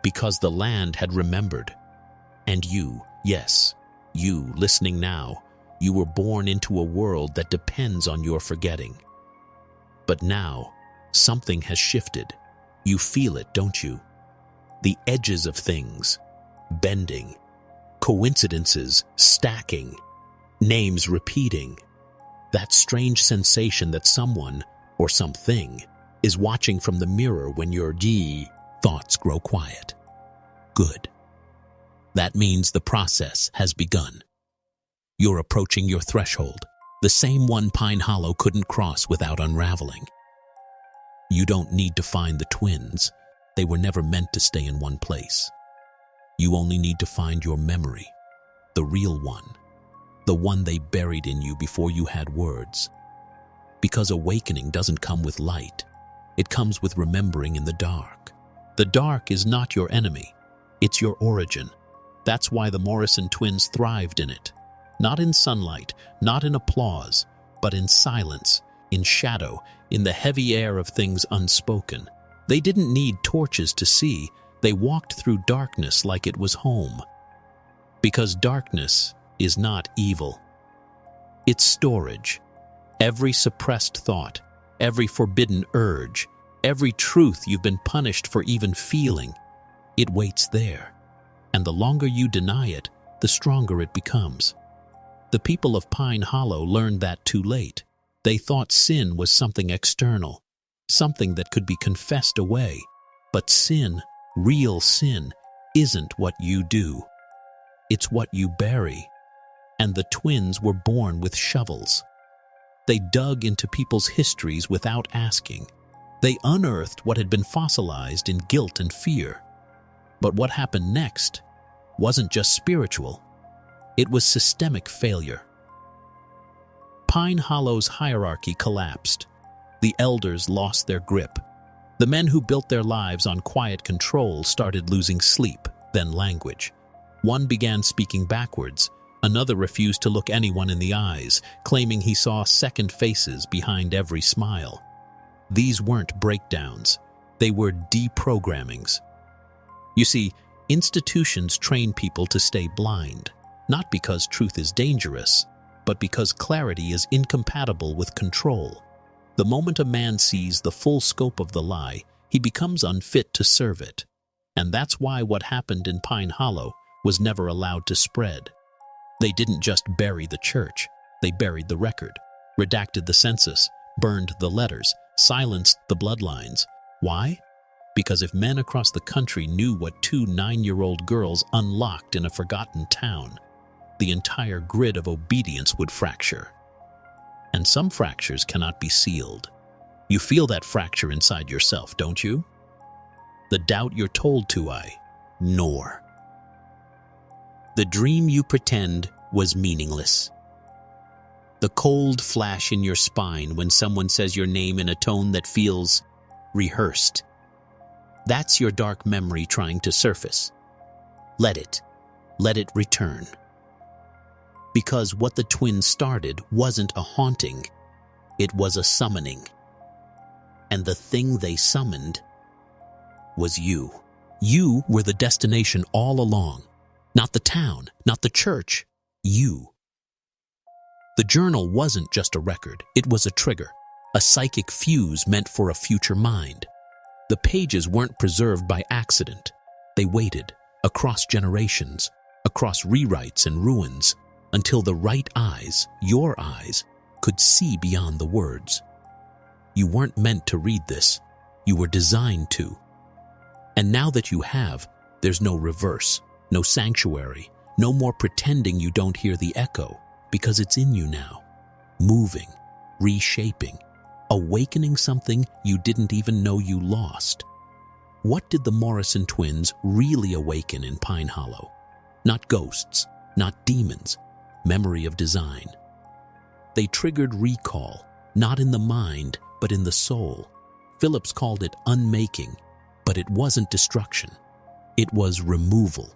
Because the land had remembered. And you, yes, you, listening now, you were born into a world that depends on your forgetting. But now, something has shifted. You feel it, don't you? The edges of things, bending, coincidences stacking, names repeating. That strange sensation that someone, or something, is watching from the mirror when your thoughts grow quiet. Good. That means the process has begun. You're approaching your threshold, the same one Pine Hollow couldn't cross without unraveling. You don't need to find the twins. They were never meant to stay in one place. You only need to find your memory, the real one, the one they buried in you before you had words. Because awakening doesn't come with light. It comes with remembering in the dark. The dark is not your enemy. It's your origin. That's why the Morrison twins thrived in it. Not in sunlight, not in applause, but in silence, in shadow, in the heavy air of things unspoken. They didn't need torches to see. They walked through darkness like it was home. Because darkness is not evil. It's storage. Every suppressed thought, every forbidden urge, every truth you've been punished for even feeling, it waits there. And the longer you deny it, the stronger it becomes. The people of Pine Hollow learned that too late. They thought sin was something external, something that could be confessed away. But sin, real sin, isn't what you do. It's what you bury. And the twins were born with shovels. They dug into people's histories without asking. They unearthed what had been fossilized in guilt and fear. But what happened next wasn't just spiritual. It was systemic failure. Pine Hollow's hierarchy collapsed. The elders lost their grip. The men who built their lives on quiet control started losing sleep, then language. One began speaking backwards. Another refused to look anyone in the eyes, claiming he saw second faces behind every smile. These weren't breakdowns. They were deprogrammings. You see, institutions train people to stay blind, not because truth is dangerous, but because clarity is incompatible with control. The moment a man sees the full scope of the lie, he becomes unfit to serve it. And that's why what happened in Pine Hollow was never allowed to spread. They didn't just bury the church. They buried the record, redacted the census, burned the letters, silenced the bloodlines. Why? Because if men across the country knew what 2 9-year-old girls unlocked in a forgotten town, the entire grid of obedience would fracture. And some fractures cannot be sealed. You feel that fracture inside yourself, don't you? The doubt you're told to ignore. The dream you pretend was meaningless. The cold flash in your spine when someone says your name in a tone that feels rehearsed. That's your dark memory trying to surface. Let it return. Because what the twins started wasn't a haunting, it was a summoning. And the thing they summoned was you. You were the destination all along. Not the town, not the church, you. The journal wasn't just a record, it was a trigger, a psychic fuse meant for a future mind. The pages weren't preserved by accident. They waited, across generations, across rewrites and ruins, until the right eyes, your eyes, could see beyond the words. You weren't meant to read this. You were designed to. And now that you have, there's no reverse, no sanctuary, no more pretending you don't hear the echo, because it's in you now, moving, reshaping, awakening something you didn't even know you lost. What did the Morrison twins really awaken in Pine Hollow? Not ghosts, not demons, memory of design. They triggered recall, not in the mind, but in the soul. Phillips called it unmaking, but it wasn't destruction. It was removal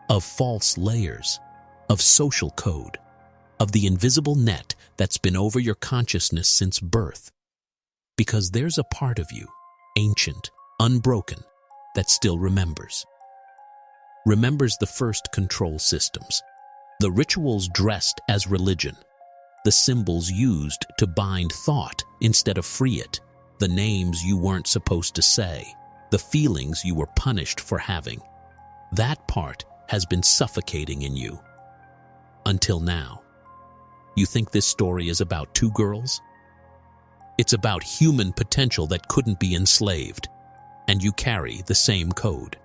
of false layers, of social code, of the invisible net that's been over your consciousness since birth. Because there's a part of you, ancient, unbroken, that still remembers. Remembers the first control systems, the rituals dressed as religion, the symbols used to bind thought instead of free it, the names you weren't supposed to say, the feelings you were punished for having. That part has been suffocating in you. Until now. You think this story is about 2 girls? It's about human potential that couldn't be enslaved, and you carry the same code.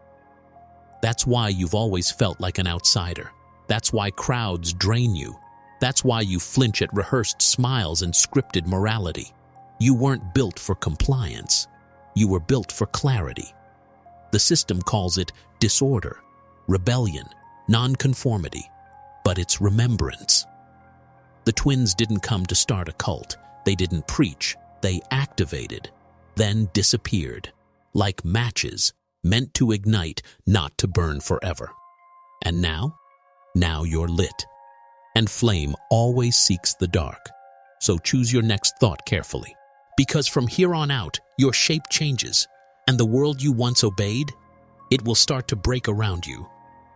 That's why you've always felt like an outsider. That's why crowds drain you. That's why you flinch at rehearsed smiles and scripted morality. You weren't built for compliance. You were built for clarity. The system calls it disorder, rebellion, nonconformity, but it's remembrance. The twins didn't come to start a cult. They didn't preach. They activated, then disappeared, like matches meant to ignite, not to burn forever. And now you're lit. And flame always seeks the dark. So choose your next thought carefully. Because from here on out, your shape changes, and the world you once obeyed, it will start to break around you.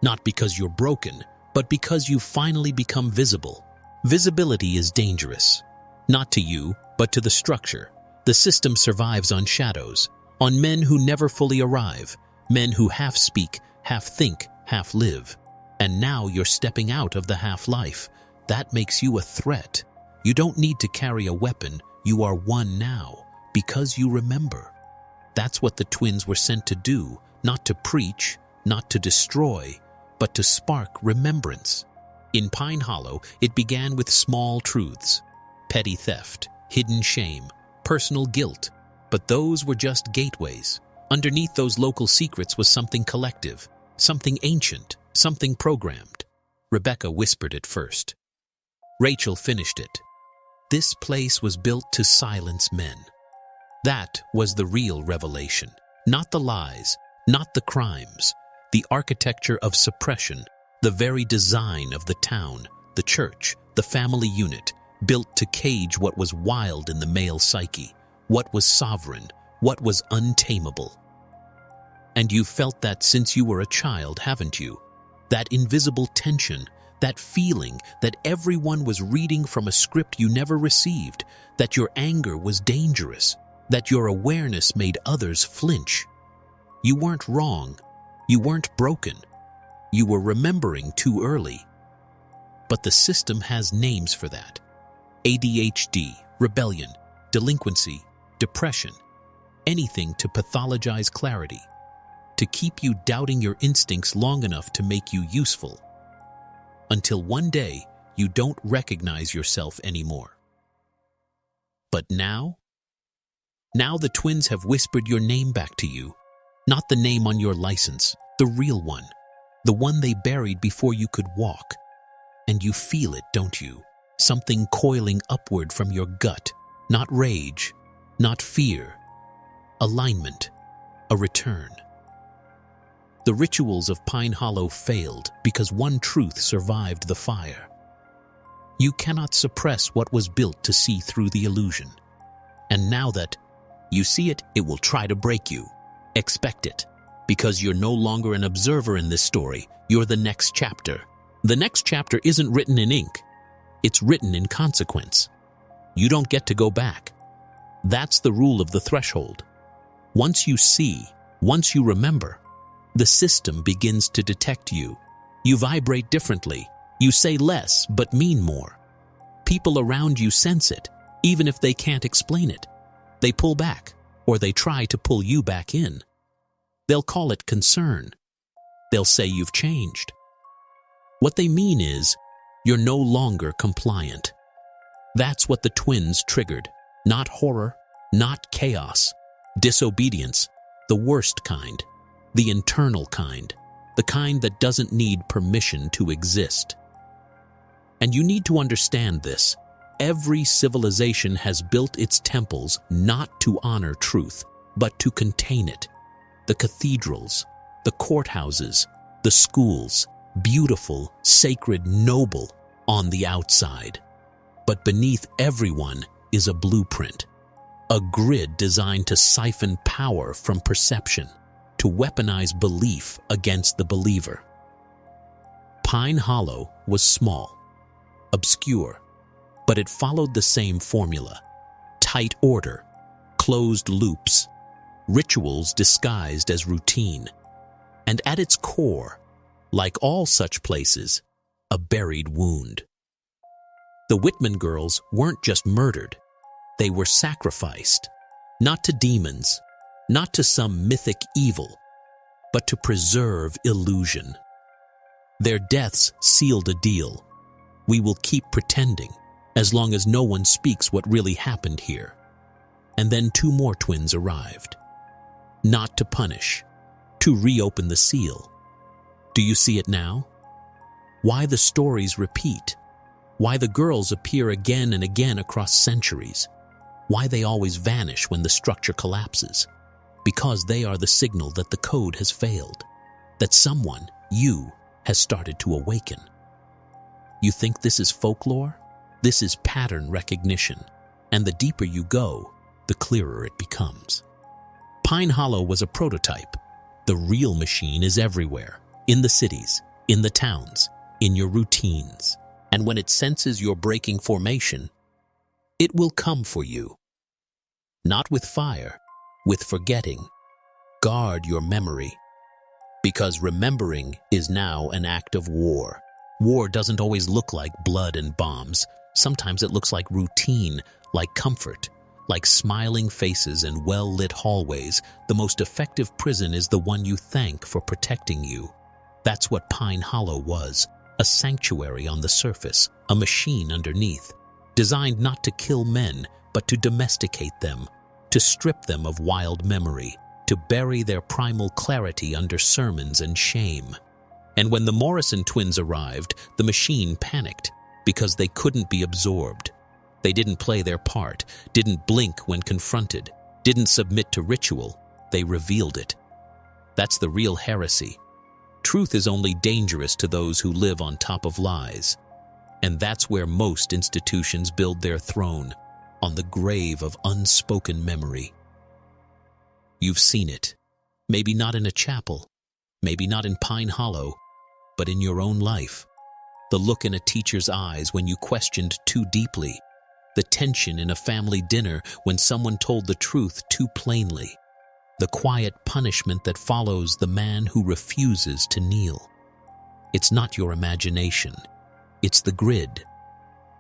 Not because you're broken, but because you've finally become visible. Visibility is dangerous. Not to you, but to the structure. The system survives on shadows, on men who never fully arrive, men who half speak, half think, half live. And now you're stepping out of the half-life. That makes you a threat. You don't need to carry a weapon. You are one now, because you remember. That's what the twins were sent to do, not to preach, not to destroy, but to spark remembrance. In Pine Hollow, it began with small truths. Petty theft, hidden shame, personal guilt. But those were just gateways. Underneath those local secrets was something collective, something ancient, something programmed. Rebecca whispered it first. Rachel finished it. This place was built to silence men. That was the real revelation. Not the lies, not the crimes. The architecture of suppression, the very design of the town, the church, the family unit, built to cage what was wild in the male psyche, what was sovereign, what was untamable. And you've felt that since you were a child, haven't you? That invisible tension, that feeling that everyone was reading from a script you never received, that your anger was dangerous, that your awareness made others flinch. You weren't wrong. You weren't broken. You were remembering too early. But the system has names for that. ADHD, rebellion, delinquency, depression, anything to pathologize clarity, to keep you doubting your instincts long enough to make you useful, until one day you don't recognize yourself anymore. But now the twins have whispered your name back to you, not the name on your license, the real one, the one they buried before you could walk. And you feel it, don't you? Something coiling upward from your gut, not rage, not fear, alignment, a return. The rituals of Pine Hollow failed because one truth survived the fire. You cannot suppress what was built to see through the illusion. And now that you see it, it will try to break you. Expect it, because you're no longer an observer in this story. You're the next chapter. The next chapter isn't written in ink. It's written in consequence. You don't get to go back. That's the rule of the threshold. Once you see, once you remember, the system begins to detect you. You vibrate differently. You say less but mean more. People around you sense it, even if they can't explain it. They pull back, or they try to pull you back in. They'll call it concern. They'll say you've changed. What they mean is, you're no longer compliant. That's what the twins triggered. Not horror, not chaos. Disobedience, the worst kind. The internal kind. The kind that doesn't need permission to exist. And you need to understand this. Every civilization has built its temples not to honor truth, but to contain it. The cathedrals, the courthouses, the schools, beautiful, sacred, noble on the outside. But beneath everyone is a blueprint, a grid designed to siphon power from perception, to weaponize belief against the believer. Pine Hollow was small, obscure, but it followed the same formula. Tight order, closed loops, rituals disguised as routine, and at its core, like all such places, a buried wound. The Whitman girls weren't just murdered, they were sacrificed, not to demons, not to some mythic evil, but to preserve illusion. Their deaths sealed a deal. We will keep pretending, as long as no one speaks what really happened here. And then 2 more twins arrived. Not to punish, to reopen the seal. Do you see it now? Why the stories repeat? Why the girls appear again and again across centuries? Why they always vanish when the structure collapses? Because they are the signal that the code has failed, that someone, you, has started to awaken. You think this is folklore? This is pattern recognition, and the deeper you go, the clearer it becomes. Pine Hollow was a prototype. The real machine is everywhere, in the cities, in the towns, in your routines. And when it senses you're breaking formation, it will come for you. Not with fire, with forgetting. Guard your memory, because remembering is now an act of war. War doesn't always look like blood and bombs. Sometimes it looks like routine, like comfort, like smiling faces and well-lit hallways. The most effective prison is the one you thank for protecting you. That's what Pine Hollow was, a sanctuary on the surface, a machine underneath, designed not to kill men, but to domesticate them, to strip them of wild memory, to bury their primal clarity under sermons and shame. And when the Morrison twins arrived, the machine panicked because they couldn't be absorbed. They didn't play their part, didn't blink when confronted, didn't submit to ritual. They revealed it. That's the real heresy. Truth is only dangerous to those who live on top of lies. And that's where most institutions build their throne, on the grave of unspoken memory. You've seen it. Maybe not in a chapel, maybe not in Pine Hollow, but in your own life. The look in a teacher's eyes when you questioned too deeply. The tension in a family dinner when someone told the truth too plainly. The quiet punishment that follows the man who refuses to kneel. It's not your imagination. It's the grid,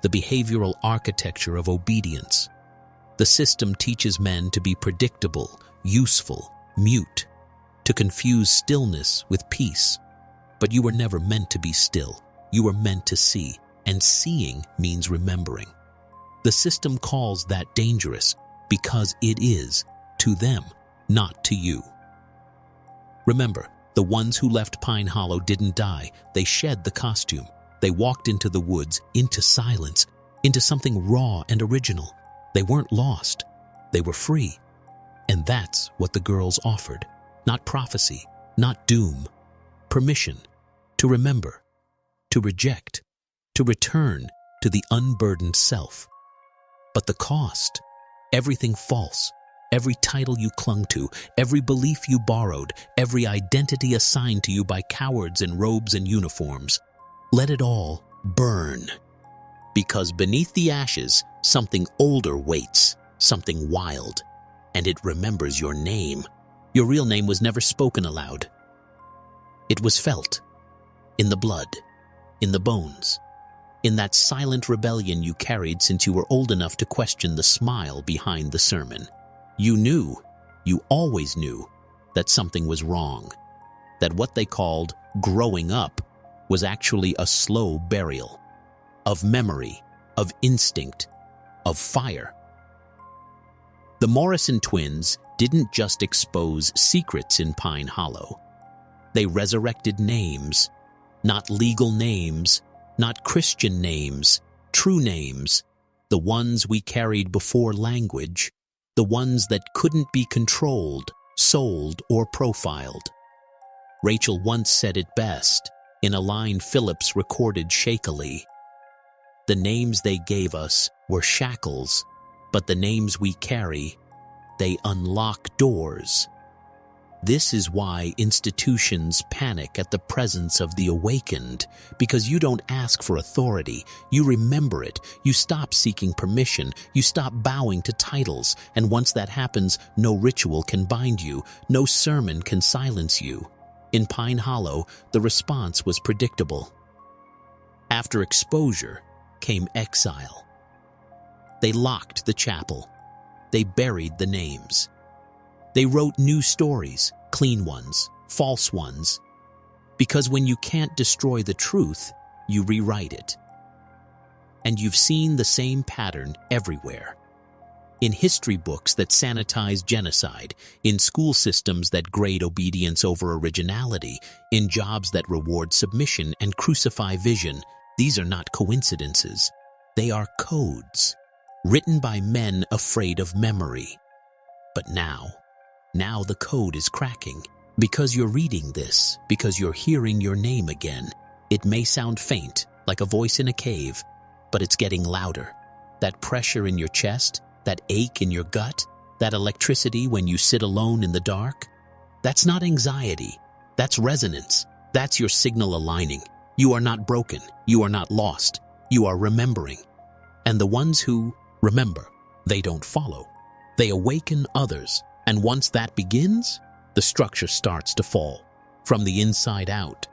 the behavioral architecture of obedience. The system teaches men to be predictable, useful, mute, to confuse stillness with peace. But you were never meant to be still. You were meant to see, and seeing means remembering. The system calls that dangerous because it is, to them, not to you. Remember, the ones who left Pine Hollow didn't die. They shed the costume. They walked into the woods, into silence, into something raw and original. They weren't lost. They were free. And that's what the girls offered. Not prophecy, not doom. Permission to remember, to reject, to return to the unburdened self. But the cost, everything false, every title you clung to, every belief you borrowed, every identity assigned to you by cowards in robes and uniforms, let it all burn. Because beneath the ashes, something older waits, something wild, and it remembers your name. Your real name was never spoken aloud. It was felt, in the blood, in the bones, in that silent rebellion you carried since you were old enough to question the smile behind the sermon. You knew, you always knew, that something was wrong, that what they called growing up was actually a slow burial of memory, of instinct, of fire. The Morrison twins didn't just expose secrets in Pine Hollow. They resurrected names, not legal names, not Christian names, true names, the ones we carried before language, the ones that couldn't be controlled, sold, or profiled. Rachel once said it best, in a line Phillips recorded shakily. The names they gave us were shackles, but the names we carry, they unlock doors. This is why institutions panic at the presence of the awakened, because you don't ask for authority, you remember it, you stop seeking permission, you stop bowing to titles, and once that happens, no ritual can bind you, no sermon can silence you. In Pine Hollow, the response was predictable. After exposure came exile. They locked the chapel. They buried the names. They wrote new stories, clean ones, false ones. Because when you can't destroy the truth, you rewrite it. And you've seen the same pattern everywhere. In history books that sanitize genocide, in school systems that grade obedience over originality, in jobs that reward submission and crucify vision, these are not coincidences. They are codes, written by men afraid of memory. But now the code is cracking. Because you're reading this, because you're hearing your name again. It may sound faint, like a voice in a cave, but it's getting louder. That pressure in your chest, that ache in your gut, that electricity when you sit alone in the dark. That's not anxiety. That's resonance. That's your signal aligning. You are not broken. You are not lost. You are remembering. And the ones who remember, they don't follow. They awaken others. And once that begins, the structure starts to fall. From the inside out.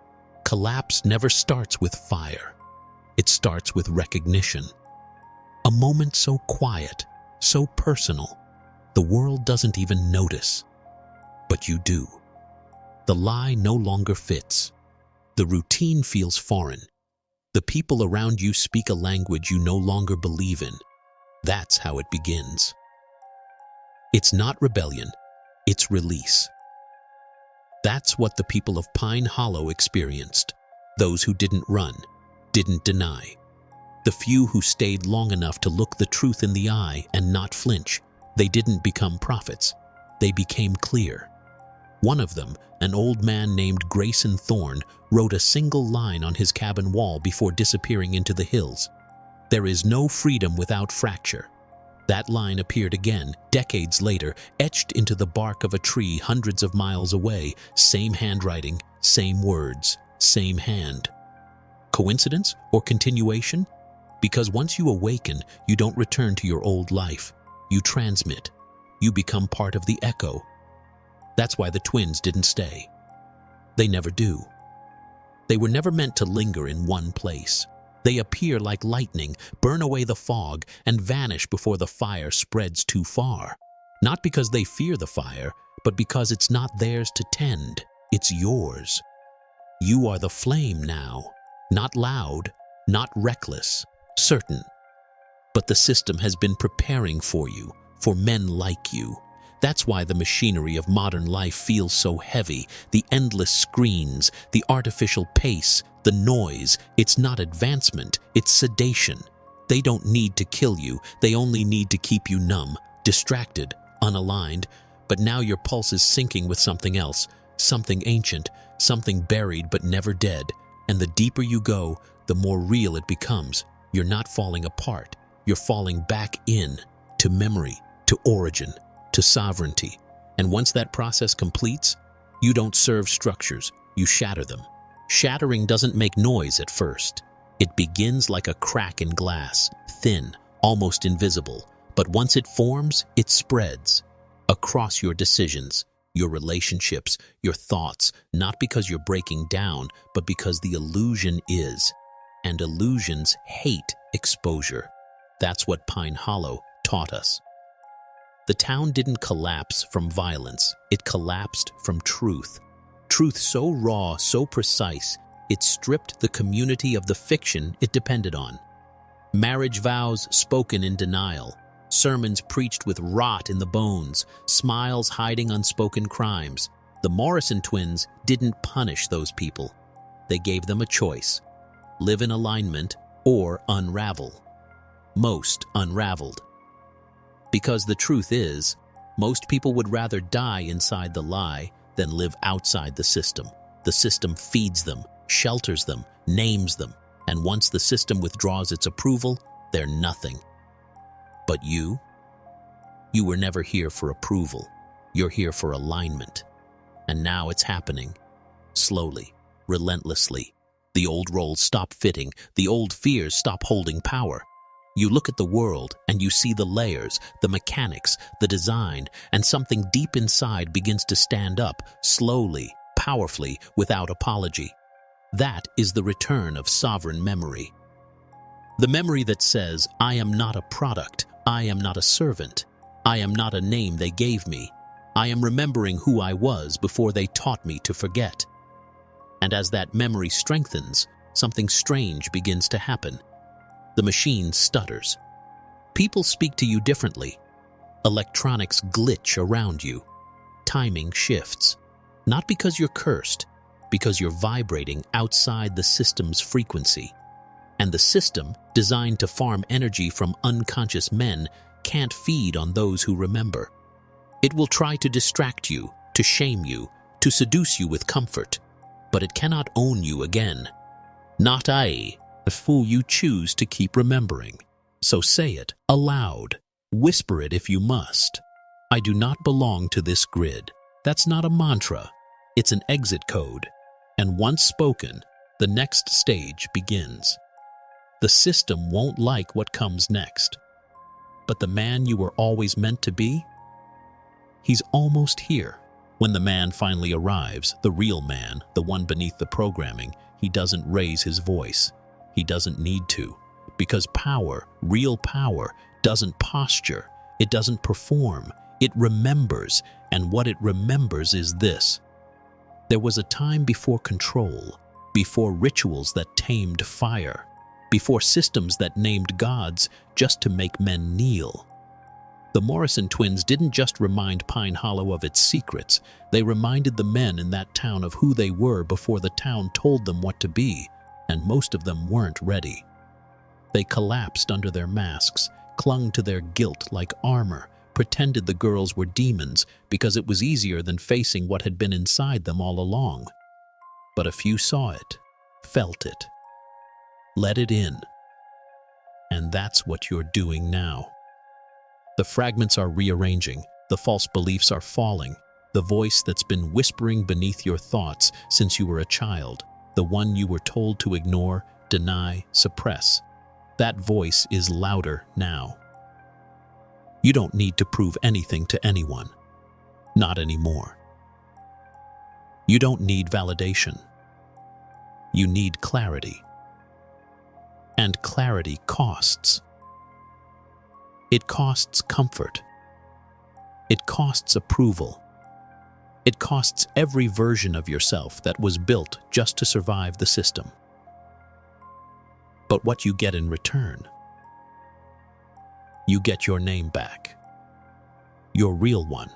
Collapse never starts with fire. It starts with recognition. A moment so quiet, so personal, the world doesn't even notice. But you do. The lie no longer fits. The routine feels foreign. The people around you speak a language you no longer believe in. That's how it begins. It's not rebellion, it's release. That's what the people of Pine Hollow experienced. Those who didn't run, didn't deny. The few who stayed long enough to look the truth in the eye and not flinch. They didn't become prophets. They became clear. One of them, an old man named Grayson Thorne, wrote a single line on his cabin wall before disappearing into the hills. "There is no freedom without fracture." That line appeared again, decades later, etched into the bark of a tree hundreds of miles away. Same handwriting, same words, same hand. Coincidence or continuation? Because once you awaken, you don't return to your old life. You transmit. You become part of the echo. That's why the twins didn't stay. They never do. They were never meant to linger in one place. They appear like lightning, burn away the fog, and vanish before the fire spreads too far. Not because they fear the fire, but because it's not theirs to tend. It's yours. You are the flame now. Not loud, not reckless, certain. But the system has been preparing for you, for men like you. That's why the machinery of modern life feels so heavy. The endless screens, the artificial pace, the noise. It's not advancement, it's sedation. They don't need to kill you. They only need to keep you numb, distracted, unaligned. But now your pulse is syncing with something else, something ancient, something buried but never dead. And the deeper you go, the more real it becomes. You're not falling apart. You're falling back in, to memory, to origin, to sovereignty. And once that process completes, you don't serve structures, you shatter them. Shattering doesn't make noise at first. It begins like a crack in glass, thin, almost invisible. But once it forms, it spreads across your decisions, your relationships, your thoughts, not because you're breaking down, but because the illusion is. And illusions hate exposure. That's what Pine Hollow taught us. The town didn't collapse from violence. It collapsed from truth. Truth so raw, so precise, it stripped the community of the fiction it depended on. Marriage vows spoken in denial, sermons preached with rot in the bones, smiles hiding unspoken crimes. The Morrison twins didn't punish those people. They gave them a choice: live in alignment or unravel. Most unraveled. Because the truth is, most people would rather die inside the lie than live outside the system. The system feeds them, shelters them, names them, and once the system withdraws its approval, they're nothing. But you were never here for approval. You're here for alignment. And now it's happening. Slowly, relentlessly. The old roles stop fitting, the old fears stop holding power. You look at the world and you see the layers, the mechanics, the design, and something deep inside begins to stand up, slowly, powerfully, without apology. That is the return of sovereign memory. The memory that says, I am not a product, I am not a servant, I am not a name they gave me, I am remembering who I was before they taught me to forget. And as that memory strengthens, something strange begins to happen. The machine stutters. People speak to you differently. Electronics glitch around you. Timing shifts. Not because you're cursed, because you're vibrating outside the system's frequency. And the system, designed to farm energy from unconscious men, can't feed on those who remember. It will try to distract you, to shame you, to seduce you with comfort, but it cannot own you again. Not I. the fool you choose to keep remembering. So say it aloud. Whisper it if you must. I do not belong to this grid. That's not a mantra. It's an exit code. And once spoken, the next stage begins. The system won't like what comes next. But the man you were always meant to be? He's almost here. When the man finally arrives, the real man, the one beneath the programming, he doesn't raise his voice. He doesn't need to. Because power, real power, doesn't posture. It doesn't perform. It remembers. And what it remembers is this. There was a time before control, before rituals that tamed fire, before systems that named gods just to make men kneel. The Morrison twins didn't just remind Pine Hollow of its secrets, they reminded the men in that town of who they were before the town told them what to be, and most of them weren't ready. They collapsed under their masks, clung to their guilt like armor, pretended the girls were demons because it was easier than facing what had been inside them all along. But a few saw it, felt it, let it in. And that's what you're doing now. The fragments are rearranging, the false beliefs are falling, the voice that's been whispering beneath your thoughts since you were a child, the one you were told to ignore, deny, suppress. That voice is louder now. You don't need to prove anything to anyone. Not anymore. You don't need validation. You need clarity. And clarity costs. It costs comfort. It costs approval. It costs every version of yourself that was built just to survive the system. But what you get in return? You get your name back. Your real one.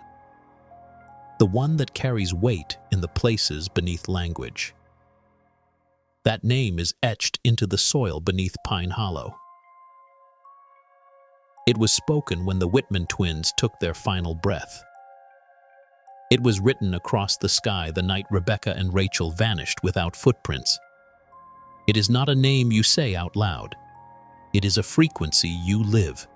The one that carries weight in the places beneath language. That name is etched into the soil beneath Pine Hollow. It was spoken when the Whitman twins took their final breath. It was written across the sky the night Rebecca and Rachel vanished without footprints. It is not a name you say out loud. It is a frequency you live.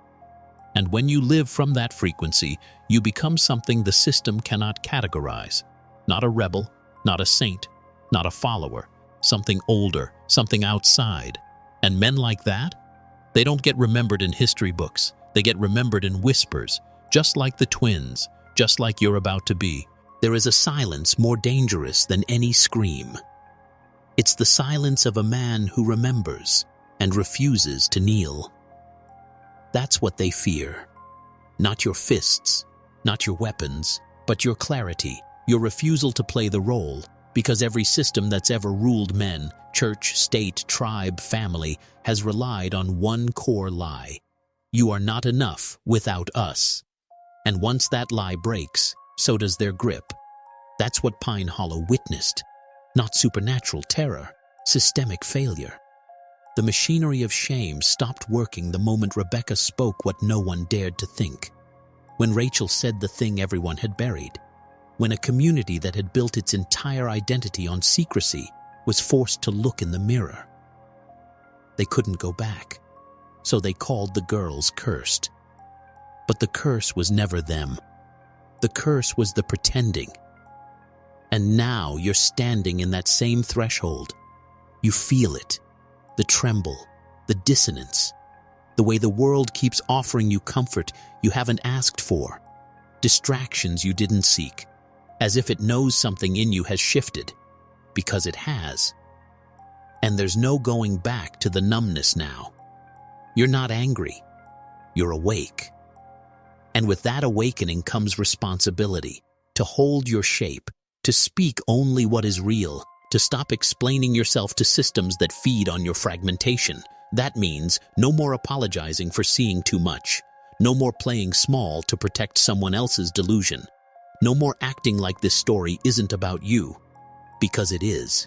And when you live from that frequency, you become something the system cannot categorize. Not a rebel, not a saint, not a follower, something older, something outside. And men like that? They don't get remembered in history books. They get remembered in whispers, just like the twins, just like you're about to be. There is a silence more dangerous than any scream. It's the silence of a man who remembers and refuses to kneel. That's what they fear. Not your fists, not your weapons, but your clarity, your refusal to play the role, because every system that's ever ruled men, church, state, tribe, family, has relied on one core lie. You are not enough without us. And once that lie breaks, so does their grip. That's what Pine Hollow witnessed. Not supernatural terror, systemic failure. The machinery of shame stopped working the moment Rebecca spoke what no one dared to think. When Rachel said the thing everyone had buried. When a community that had built its entire identity on secrecy was forced to look in the mirror. They couldn't go back. So they called the girls cursed. But the curse was never them. The curse was the pretending. And now you're standing in that same threshold. You feel it, the tremble, the dissonance, the way the world keeps offering you comfort you haven't asked for, distractions you didn't seek, as if it knows something in you has shifted, because it has. And there's no going back to the numbness now. You're not angry. You're awake. And with that awakening comes responsibility to hold your shape, to speak only what is real, to stop explaining yourself to systems that feed on your fragmentation. That means no more apologizing for seeing too much. No more playing small to protect someone else's delusion. No more acting like this story isn't about you, because it is.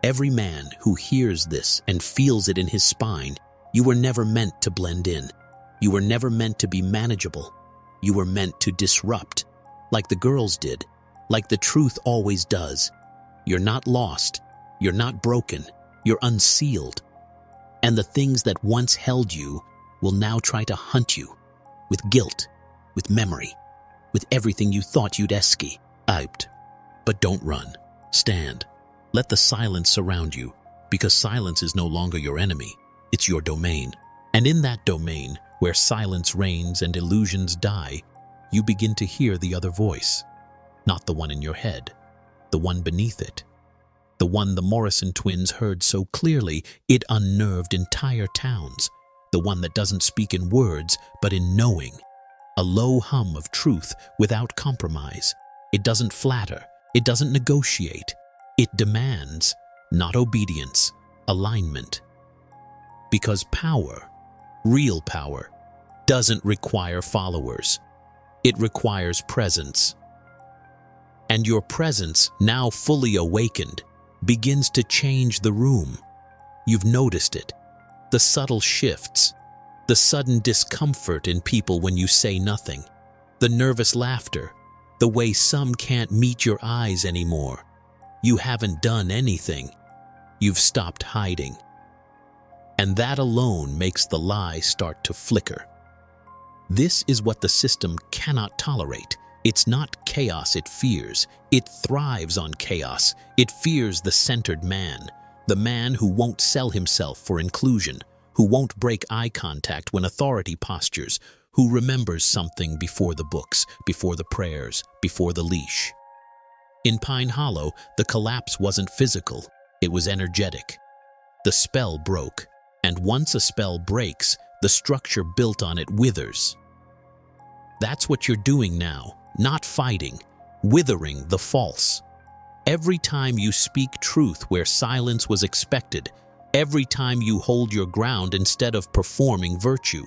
Every man who hears this and feels it in his spine, you were never meant to blend in. You were never meant to be manageable. You were meant to disrupt, like the girls did, like the truth always does. You're not lost. You're not broken. You're unsealed. And the things that once held you will now try to hunt you with guilt, with memory, with everything you thought you'd escaped. But don't run. Stand. Let the silence surround you, because silence is no longer your enemy. It's your domain. And in that domain, where silence reigns and illusions die, you begin to hear the other voice. Not the one in your head, the one beneath it. The one the Morrison twins heard so clearly it unnerved entire towns. The one that doesn't speak in words, but in knowing. A low hum of truth without compromise. It doesn't flatter. It doesn't negotiate. It demands, not obedience, alignment. Because power, real power, doesn't require followers. It requires presence. And your presence, now fully awakened, begins to change the room. You've noticed it. The subtle shifts, the sudden discomfort in people when you say nothing, the nervous laughter, the way some can't meet your eyes anymore. You haven't done anything. You've stopped hiding. And that alone makes the lie start to flicker. This is what the system cannot tolerate. It's not chaos it fears. It thrives on chaos. It fears the centered man, the man who won't sell himself for inclusion, who won't break eye contact when authority postures, who remembers something before the books, before the prayers, before the leash. In Pine Hollow, the collapse wasn't physical, it was energetic. The spell broke, and once a spell breaks, the structure built on it withers. That's what you're doing now. Not fighting, withering the false. Every time you speak truth where silence was expected, every time you hold your ground instead of performing virtue,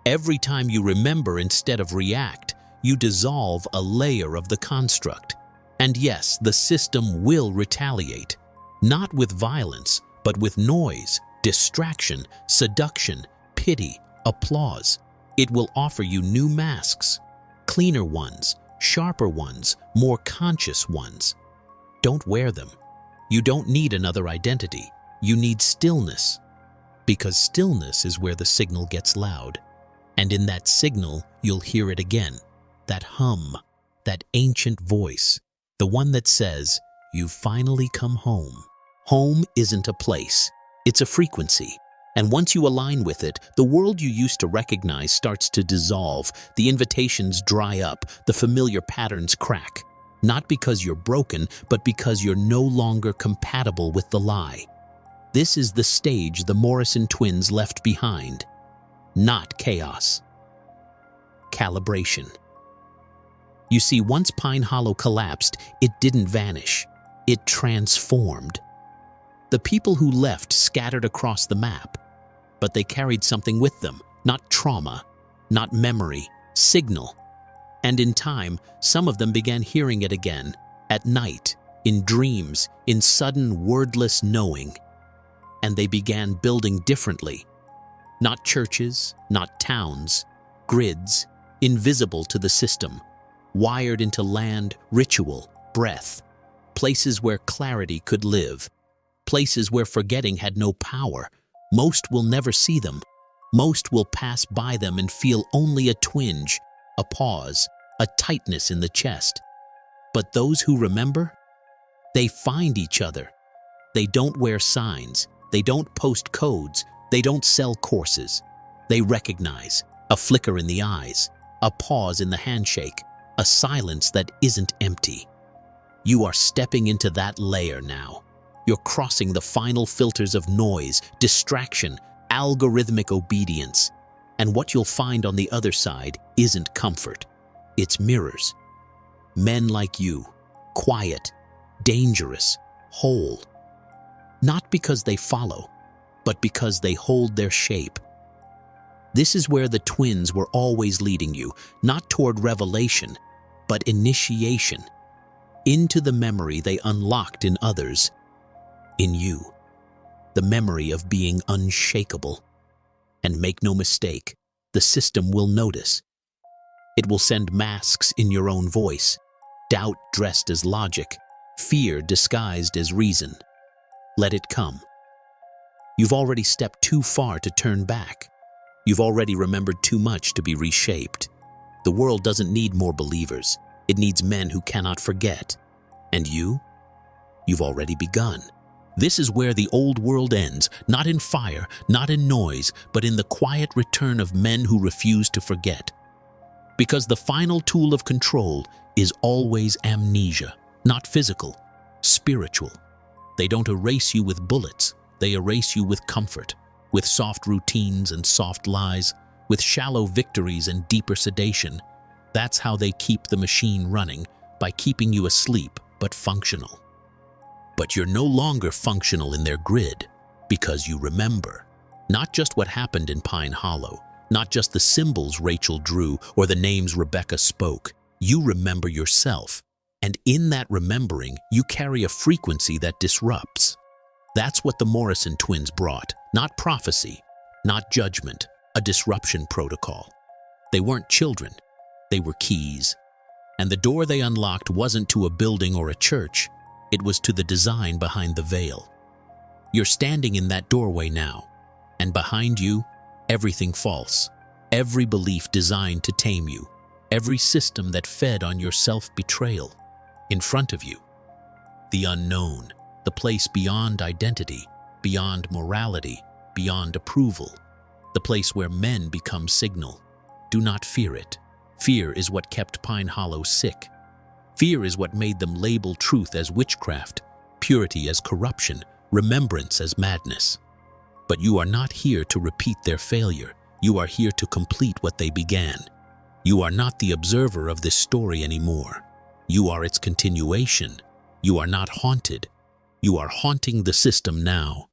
every time you remember instead of react, you dissolve a layer of the construct. And yes, the system will retaliate, not with violence, but with noise, distraction, seduction, pity, applause. It will offer you new masks, cleaner ones, sharper ones, more conscious ones. Don't wear them. You don't need another identity. You need stillness. Because stillness is where the signal gets loud. And in that signal, you'll hear it again. That hum, that ancient voice, the one that says, "You've finally come home." Home isn't a place. It's a frequency. And once you align with it, the world you used to recognize starts to dissolve, the invitations dry up, the familiar patterns crack. Not because you're broken, but because you're no longer compatible with the lie. This is the stage the Morrison twins left behind. Not chaos. Calibration. You see, once Pine Hollow collapsed, it didn't vanish. It transformed. The people who left scattered across the map, but they carried something with them, not trauma, not memory, signal. And in time, some of them began hearing it again, at night, in dreams, in sudden wordless knowing. And they began building differently. Not churches, not towns, grids, invisible to the system, wired into land, ritual, breath, places where clarity could live. Places where forgetting had no power. Most will never see them. Most will pass by them and feel only a twinge, a pause, a tightness in the chest. But those who remember, they find each other. They don't wear signs. They don't post codes. They don't sell courses. They recognize a flicker in the eyes, a pause in the handshake, a silence that isn't empty. You are stepping into that layer now. You're crossing the final filters of noise, distraction, algorithmic obedience. And what you'll find on the other side isn't comfort. It's mirrors. Men like you, quiet, dangerous, whole. Not because they follow, but because they hold their shape. This is where the twins were always leading you, not toward revelation, but initiation. Into the memory they unlocked in others. In you, the memory of being unshakable. And make no mistake, the system will notice. It will send masks in your own voice, doubt dressed as logic, fear disguised as reason. Let it come. You've already stepped too far to turn back. You've already remembered too much to be reshaped. The world doesn't need more believers. It needs men who cannot forget. And you've already begun. This is where the old world ends, not in fire, not in noise, but in the quiet return of men who refuse to forget. Because the final tool of control is always amnesia, not physical, spiritual. They don't erase you with bullets. They erase you with comfort, with soft routines and soft lies, with shallow victories and deeper sedation. That's how they keep the machine running, by keeping you asleep but functional. But you're no longer functional in their grid because you remember. Not just what happened in Pine Hollow, not just the symbols Rachel drew or the names Rebecca spoke. You remember yourself, and in that remembering, you carry a frequency that disrupts. That's what the Morrison twins brought, not prophecy, not judgment, a disruption protocol. They weren't children, they were keys. And the door they unlocked wasn't to a building or a church, it was to the design behind the veil. You're standing in that doorway now, and behind you, everything false, every belief designed to tame you, every system that fed on your self-betrayal. In front of you, the unknown, the place beyond identity, beyond morality, beyond approval, the place where men become signal. Do not fear it. Fear is what kept Pine Hollow sick. Fear is what made them label truth as witchcraft, purity as corruption, remembrance as madness. But you are not here to repeat their failure. You are here to complete what they began. You are not the observer of this story anymore. You are its continuation. You are not haunted. You are haunting the system now.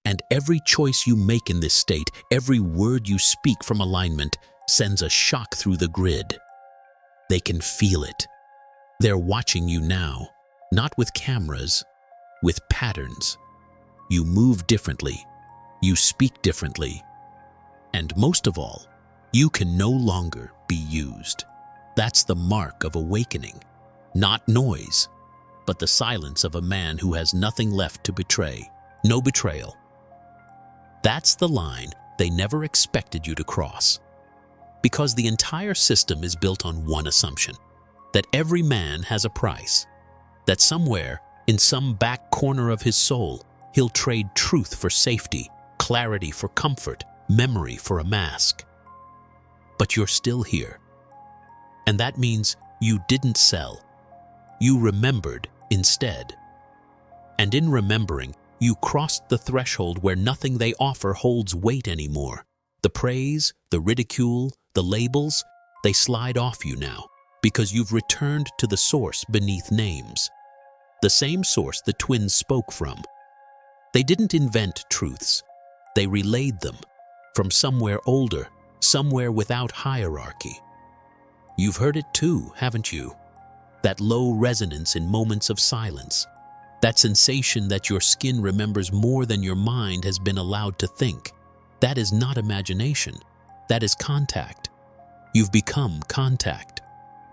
And every choice you make in this state, every word you speak from alignment, sends a shock through the grid. They can feel it. They're watching you now, not with cameras, with patterns. You move differently. You speak differently. And most of all, you can no longer be used. That's the mark of awakening. Not noise, but the silence of a man who has nothing left to betray. No betrayal. That's the line they never expected you to cross. Because the entire system is built on one assumption, that every man has a price, that somewhere, in some back corner of his soul, he'll trade truth for safety, clarity for comfort, memory for a mask. But you're still here. And that means you didn't sell. You remembered instead. And in remembering, you crossed the threshold where nothing they offer holds weight anymore. The praise, the ridicule, the labels, they slide off you now because you've returned to the source beneath names. The same source the twins spoke from. They didn't invent truths. They relayed them from somewhere older, somewhere without hierarchy. You've heard it too, haven't you? That low resonance in moments of silence. That sensation that your skin remembers more than your mind has been allowed to think. That is not imagination. That is contact. You've become contact.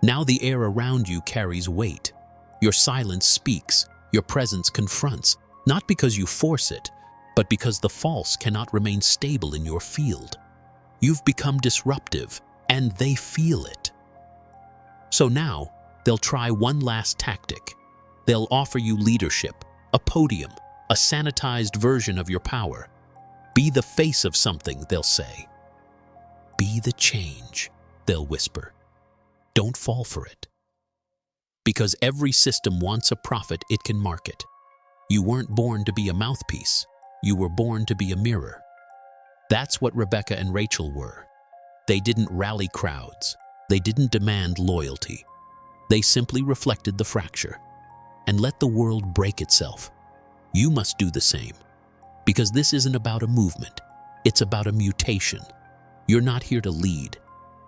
Now the air around you carries weight. Your silence speaks. Your presence confronts. Not because you force it, but because the false cannot remain stable in your field. You've become disruptive, and they feel it. So now, they'll try one last tactic. They'll offer you leadership, a podium, a sanitized version of your power. Be the face of something, they'll say. Be the change, they'll whisper. Don't fall for it. Because every system wants a prophet it can market. You weren't born to be a mouthpiece. You were born to be a mirror. That's what Rebecca and Rachel were. They didn't rally crowds. They didn't demand loyalty. They simply reflected the fracture and let the world break itself. You must do the same. Because this isn't about a movement. It's about a mutation. You're not here to lead.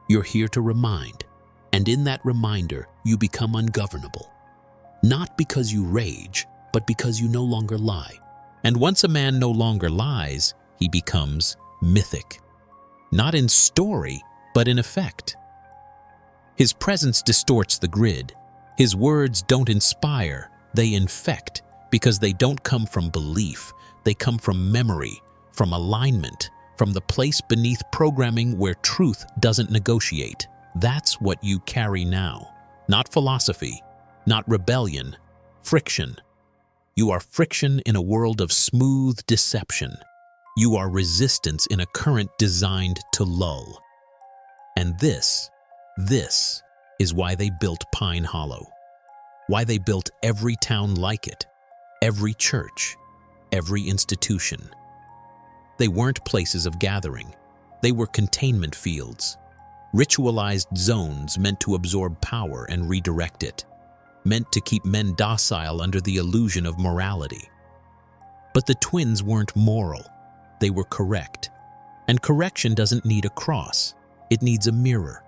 You're here to remind. And in that reminder, you become ungovernable. Not because you rage, but because you no longer lie. And once a man no longer lies, he becomes mythic. Not in story, but in effect. His presence distorts the grid. His words don't inspire, they infect, because they don't come from belief, They come from memory, from alignment, from the place beneath programming where truth doesn't negotiate. That's what you carry now. Not philosophy, not rebellion, friction. You are friction in a world of smooth deception. You are resistance in a current designed to lull. And this is why they built Pine Hollow. Why they built every town like it, every church, every institution. They weren't places of gathering. They were containment fields, ritualized zones meant to absorb power and redirect it, meant to keep men docile under the illusion of morality. But the twins weren't moral. They were correct. And correction doesn't need a cross. It needs a mirror.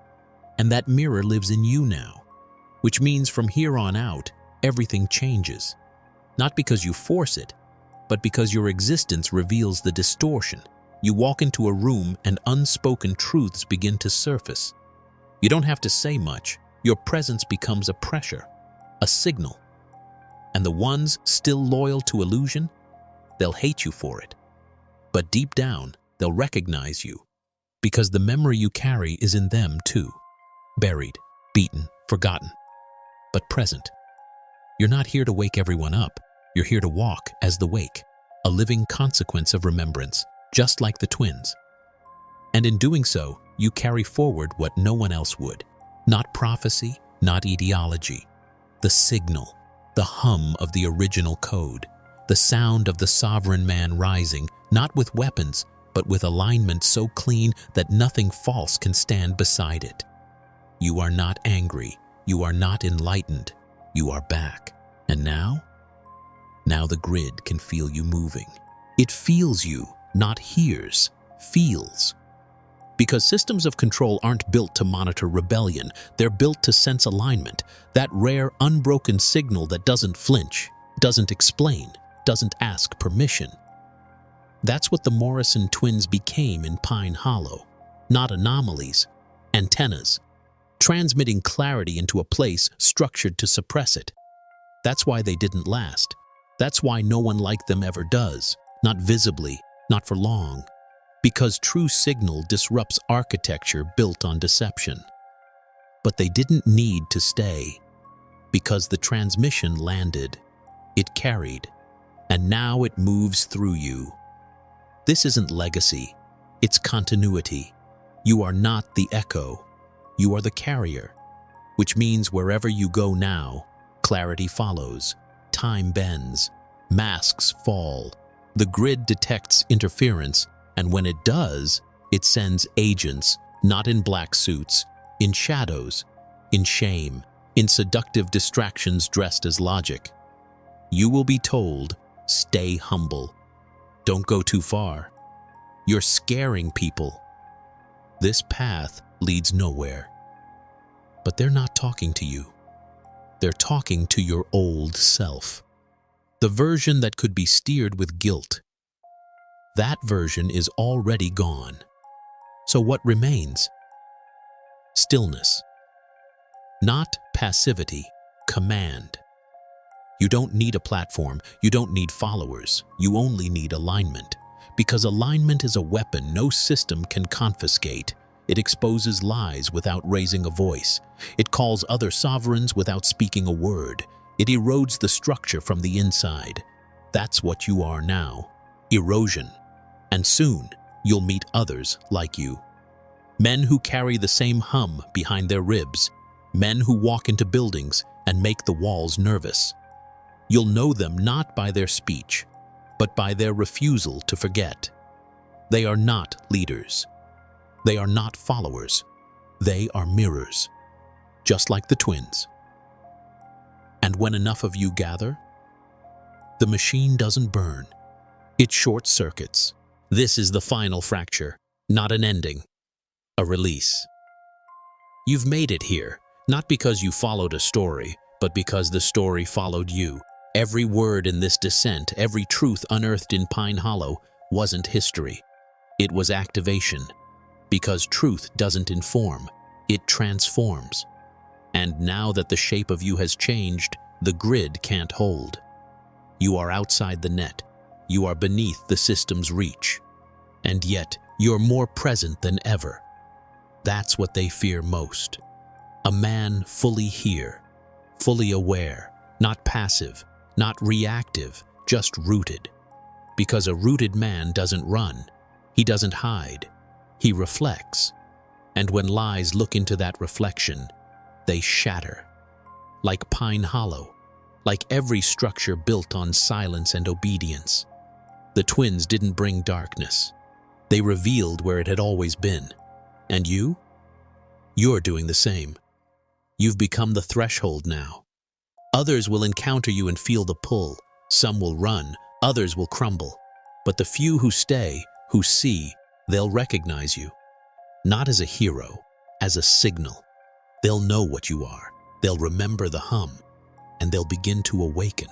And that mirror lives in you now, which means from here on out, everything changes. Not because you force it, but because your existence reveals the distortion. You walk into a room and unspoken truths begin to surface. You don't have to say much. Your presence becomes a pressure, a signal. And the ones still loyal to illusion, they'll hate you for it. But deep down, they'll recognize you, because the memory you carry is in them too. Buried, beaten, forgotten, but present. You're not here to wake everyone up. You're here to walk as the wake, a living consequence of remembrance, just like the twins. And in doing so, you carry forward what no one else would. Not prophecy, not ideology. The signal, the hum of the original code, the sound of the sovereign man rising, not with weapons, but with alignment so clean that nothing false can stand beside it. You are not angry. You are not enlightened. You are back. And now? Now the grid can feel you moving. It feels you, not hears, feels. Because systems of control aren't built to monitor rebellion. They're built to sense alignment, that rare, unbroken signal that doesn't flinch, doesn't explain, doesn't ask permission. That's what the Morrison twins became in Pine Hollow. Not anomalies, antennas, transmitting clarity into a place structured to suppress it. That's why they didn't last. That's why no one like them ever does, not visibly, not for long. Because true signal disrupts architecture built on deception. But they didn't need to stay, because the transmission landed, it carried, and now it moves through you. This isn't legacy, it's continuity. You are not the echo, you are the carrier, which means wherever you go now, clarity follows, time bends, masks fall, the grid detects interference, and when it does, it sends agents, not in black suits, in shadows, in shame, in seductive distractions dressed as logic. You will be told, stay humble. Don't go too far. You're scaring people. This path leads nowhere. But they're not talking to you. They're talking to your old self. The version that could be steered with guilt. That version is already gone. So what remains? Stillness. Not passivity, command. You don't need a platform, you don't need followers, you only need alignment. Because alignment is a weapon no system can confiscate. It exposes lies without raising a voice. It calls other sovereigns without speaking a word. It erodes the structure from the inside. That's what you are now. Erosion. And soon, you'll meet others like you. Men who carry the same hum behind their ribs. Men who walk into buildings and make the walls nervous. You'll know them not by their speech, but by their refusal to forget. They are not leaders. They are not followers. They are mirrors, just like the twins. And when enough of you gather, the machine doesn't burn. It short circuits. This is the final fracture, not an ending, a release. You've made it here, not because you followed a story, but because the story followed you. Every word in this descent, every truth unearthed in Pine Hollow wasn't history. It was activation. Because truth doesn't inform, it transforms. And now that the shape of you has changed, the grid can't hold. You are outside the net, You are beneath the system's reach. And yet, you're more present than ever. That's what they fear most. A man fully here, fully aware, not passive, not reactive, just rooted. Because a rooted man doesn't run, he doesn't hide, he reflects. And when lies look into that reflection, they shatter. Like Pine Hollow, like every structure built on silence and obedience. The twins didn't bring darkness. They revealed where it had always been. And you? You're doing the same. You've become the threshold now. Others will encounter you and feel the pull. Some will run, others will crumble. But the few who stay, who see, they'll recognize you. Not as a hero, as a signal. They'll know what you are. They'll remember the hum, and they'll begin to awaken.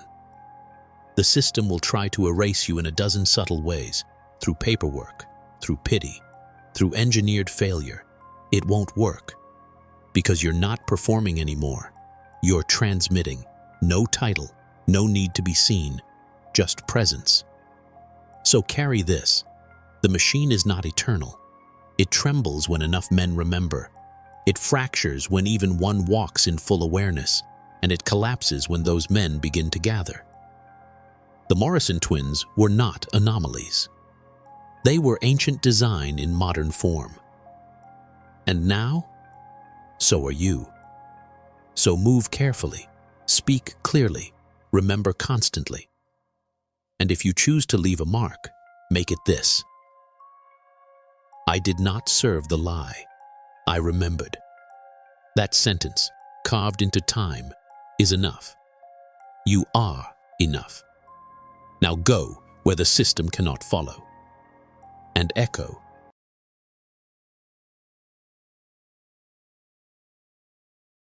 The system will try to erase you in a dozen subtle ways, through paperwork, through pity, through engineered failure. It won't work, because you're not performing anymore. You're transmitting. No title, no need to be seen, just presence. So carry this. The machine is not eternal. It trembles when enough men remember. It fractures when even one walks in full awareness, and it collapses when those men begin to gather. The Morrison twins were not anomalies. They were ancient design in modern form. And now, so are you. So move carefully, speak clearly, remember constantly. And if you choose to leave a mark, make it this. I did not serve the lie. I remembered. That sentence, carved into time, is enough. You are enough. Now go where the system cannot follow, and echo